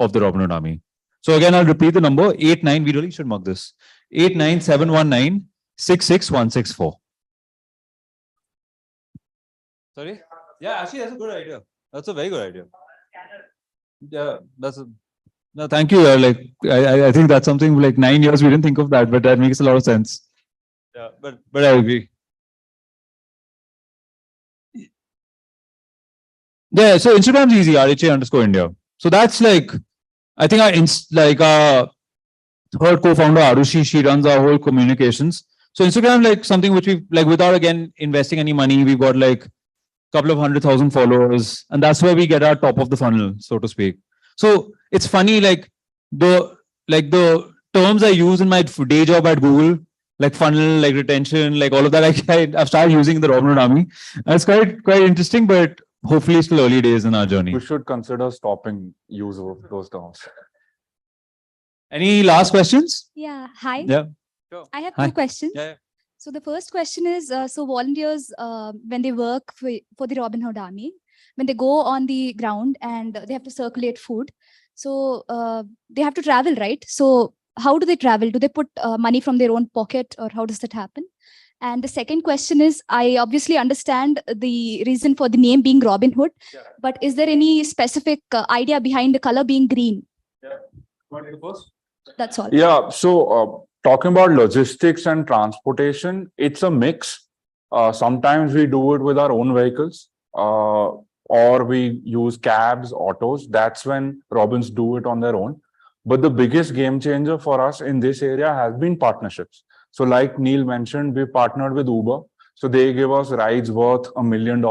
of the Robin Hood Army. So again, I'll repeat the number 89. We really should mark this 89719 66164. Sorry? Yeah, actually, that's a good idea. That's a very good idea. Yeah, no, thank you. Like, I think that's something like 9 years we didn't think of that, but that makes a lot of sense. Yeah, but I agree. Yeah, so Instagram's easy, RHA_India. So that's like, I think our third co-founder Arushi, she runs our whole communications. So Instagram, like something which we like without again investing any money, we've got like a couple of 100,000 followers, and that's where we get our top of the funnel, so to speak. So it's funny, like the terms I use in my day job at Google, like funnel, like retention, like all of that, I've started using in the Robin Hood Army. And it's quite interesting, but hopefully it's still early days in our journey. We should consider stopping use of those terms. Any last questions? Yeah, hi. Yeah. I have Hi. two questions. Yeah. So the first question is, so volunteers, when they work for the Robin Hood Army, when they go on the ground and they have to circulate food, so they have to travel, right? So how do they travel? Do they put money from their own pocket, or how does that happen? And the second question is, I obviously understand the reason for the name being Robin Hood, but is there any specific idea behind the color being green? That's all. Yeah, so talking about logistics and transportation, it's a mix. Sometimes we do it with our own vehicles, or we use cabs, autos. That's when Robins do it on their own. But the biggest game changer for us in this area has been partnerships. So like Neil mentioned, we partnered with Uber. So they give us rides worth $1 million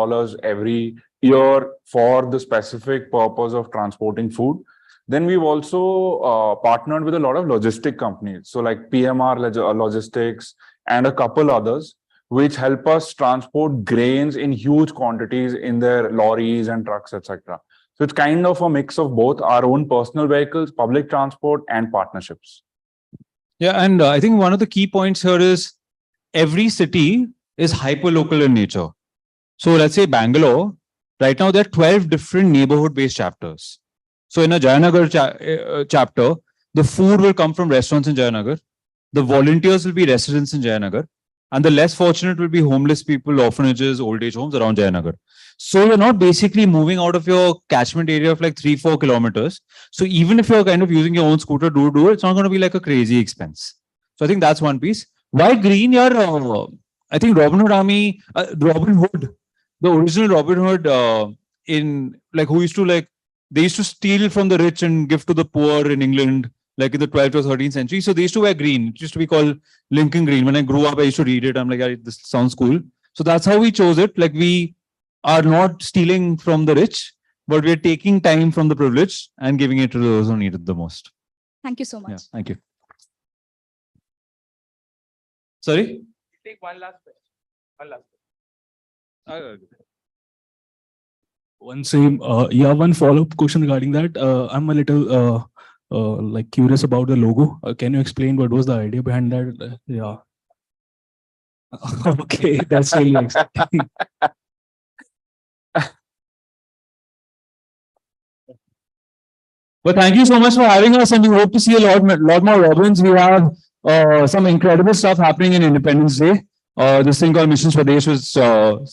every year for the specific purpose of transporting food. Then we've also partnered with a lot of logistic companies. So like PMR Logistics and a couple others, which help us transport grains in huge quantities in their lorries and trucks, etc. So it's kind of a mix of both our own personal vehicles, public transport, and partnerships. Yeah, and I think one of the key points here is every city is hyper-local in nature. So let's say Bangalore, right now there are 12 different neighborhood-based chapters. So in a Jayanagar chapter, the food will come from restaurants in Jayanagar, the volunteers will be residents in Jayanagar, and the less fortunate will be homeless people, orphanages, old age homes around Jayanagar. So you're not basically moving out of your catchment area of like 3-4 kilometers. So even if you're kind of using your own scooter to do it, it's not going to be like a crazy expense. So I think that's one piece. Why green? I think Robin Hood Army, Robin Hood, the original Robin Hood in like who used to like, they used to steal from the rich and give to the poor in England, like in the 12th or 13th century. So they used to wear green. It used to be called Lincoln Green. When I grew up, I used to read it. I'm like, this sounds cool. So that's how we chose it. Like we are not stealing from the rich, but we're taking time from the privileged and giving it to those who need it the most. Thank you so much. Yeah, thank you. Sorry? Take one last question. One follow-up question regarding that. I'm a little like curious about the logo. Can you explain what was the idea behind that? Yeah. Okay, that's really exciting. Well, thank you so much for having us, and we hope to see a lot more Robins. We have some incredible stuff happening in Independence Day. This thing called Mission Swadesh, which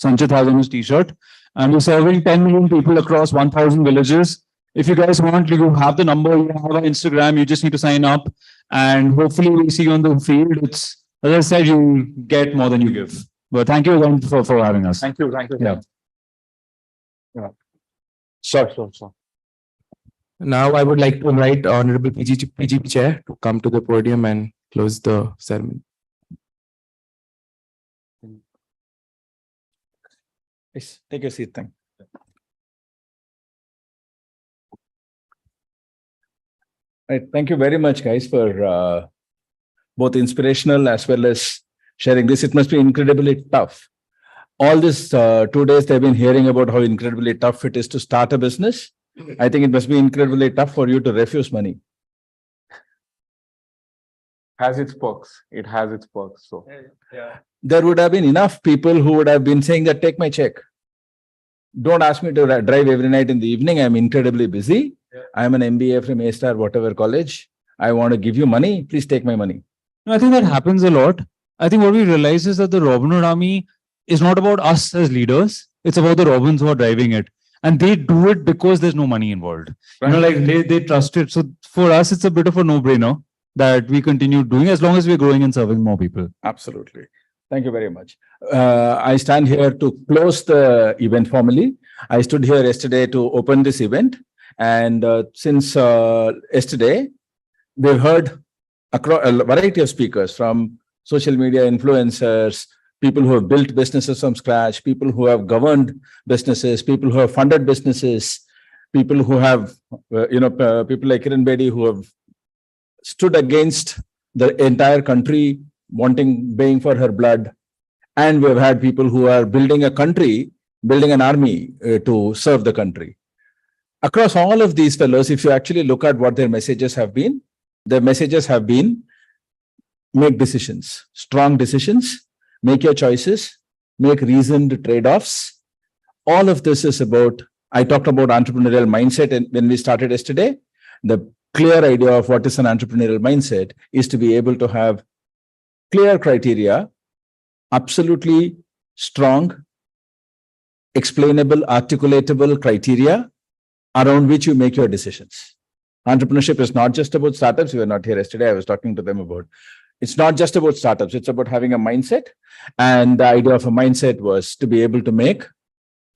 Sanchit has on his t-shirt. And we're serving 10 million people across 1,000 villages. If you guys want, you have the number, you have our Instagram, you just need to sign up. And hopefully we see you on the field. It's, as I said, you get more than you give. But thank you again for having us. Thank you. Yeah. Sure. Now I would like to invite Honorable PGP Chair to come to the podium and close the ceremony. Yes, take a seat. Thank you. Right. Thank you very much, guys, for both inspirational as well as sharing this. It must be incredibly tough. All this 2 days they've been hearing about how incredibly tough it is to start a business. I think it must be incredibly tough for you to refuse money. Has its perks. It has its perks. So There would have been enough people who would have been saying that, take my check. Don't ask me to drive every night in the evening. I'm incredibly busy. I'm an MBA from A-star, whatever college. I want to give you money. Please take my money. No, I think that happens a lot. I think what we realize is that the Robin Hood Army is not about us as leaders. It's about the Robins who are driving it. And they do it because there's no money involved. You know, like they trust it. So for us, it's a bit of a no-brainer that we continue doing as long as we're growing and serving more people. Absolutely. Thank you very much. I stand here to close the event formally. I stood here yesterday to open this event. And since yesterday, we've heard a variety of speakers from social media influencers, people who have built businesses from scratch, people who have governed businesses, people who have funded businesses, people who have, people like Kiran Bedi who have stood against the entire country baying for her blood. And we've had people who are building a country, building an army to serve the country. Across all of these fellows, if you actually look at what their messages have been, make decisions, strong decisions, make your choices, make reasoned trade-offs. All of this is about, I talked about entrepreneurial mindset when we started yesterday. The clear idea of what is an entrepreneurial mindset is to be able to have clear criteria, absolutely strong, explainable, articulatable criteria around which you make your decisions. Entrepreneurship is not just about startups. We were not here yesterday. I was talking to them about, it's not just about startups. It's about having a mindset. And the idea of a mindset was to be able to make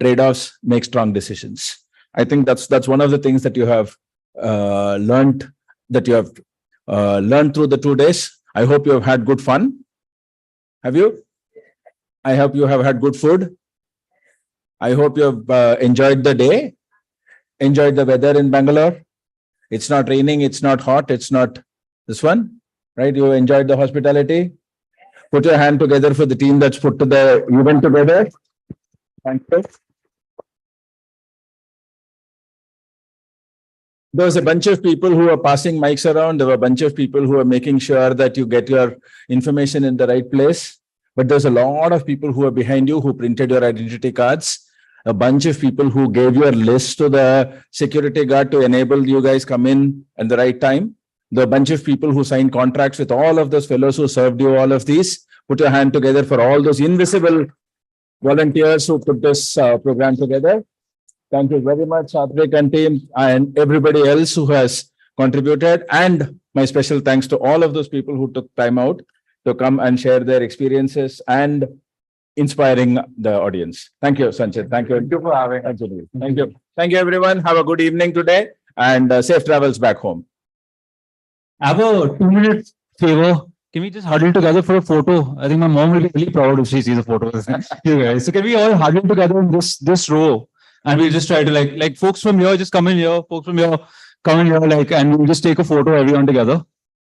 trade-offs, make strong decisions. I think that's one of the things that you have learned through the 2 days. I hope you have had good fun. Have you? I hope you have had good food. I hope you have enjoyed the day, enjoyed the weather in Bangalore. It's not raining, it's not hot, it's not this one, right? You enjoyed the hospitality. Put your hand together for the team that's put to the event together. Thank you. There was a bunch of people who were passing mics around. There were a bunch of people who were making sure that you get your information in the right place. But there's a lot of people who are behind you who printed your identity cards. A bunch of people who gave your list to the security guard to enable you guys come in at the right time. There are a bunch of people who signed contracts with all of those fellows who served you all of these. Put your hand together for all those invisible volunteers who put this program together. Thank you very much, Sadhvik and team, and everybody else who has contributed. And my special thanks to all of those people who took time out to come and share their experiences and inspiring the audience. Thank you, Sanchit. Thank you. Thank you for having us. Thank you. Thank you, everyone. Have a good evening today and safe travels back home. I have a 2-minute favor. Can we just huddle together for a photo? I think my mom will be really proud if she sees a photo of you guys. So can we all huddle together in this row? And we'll just try to like folks from here, just come in here. Folks from here, come in here, and we'll just take a photo, everyone together.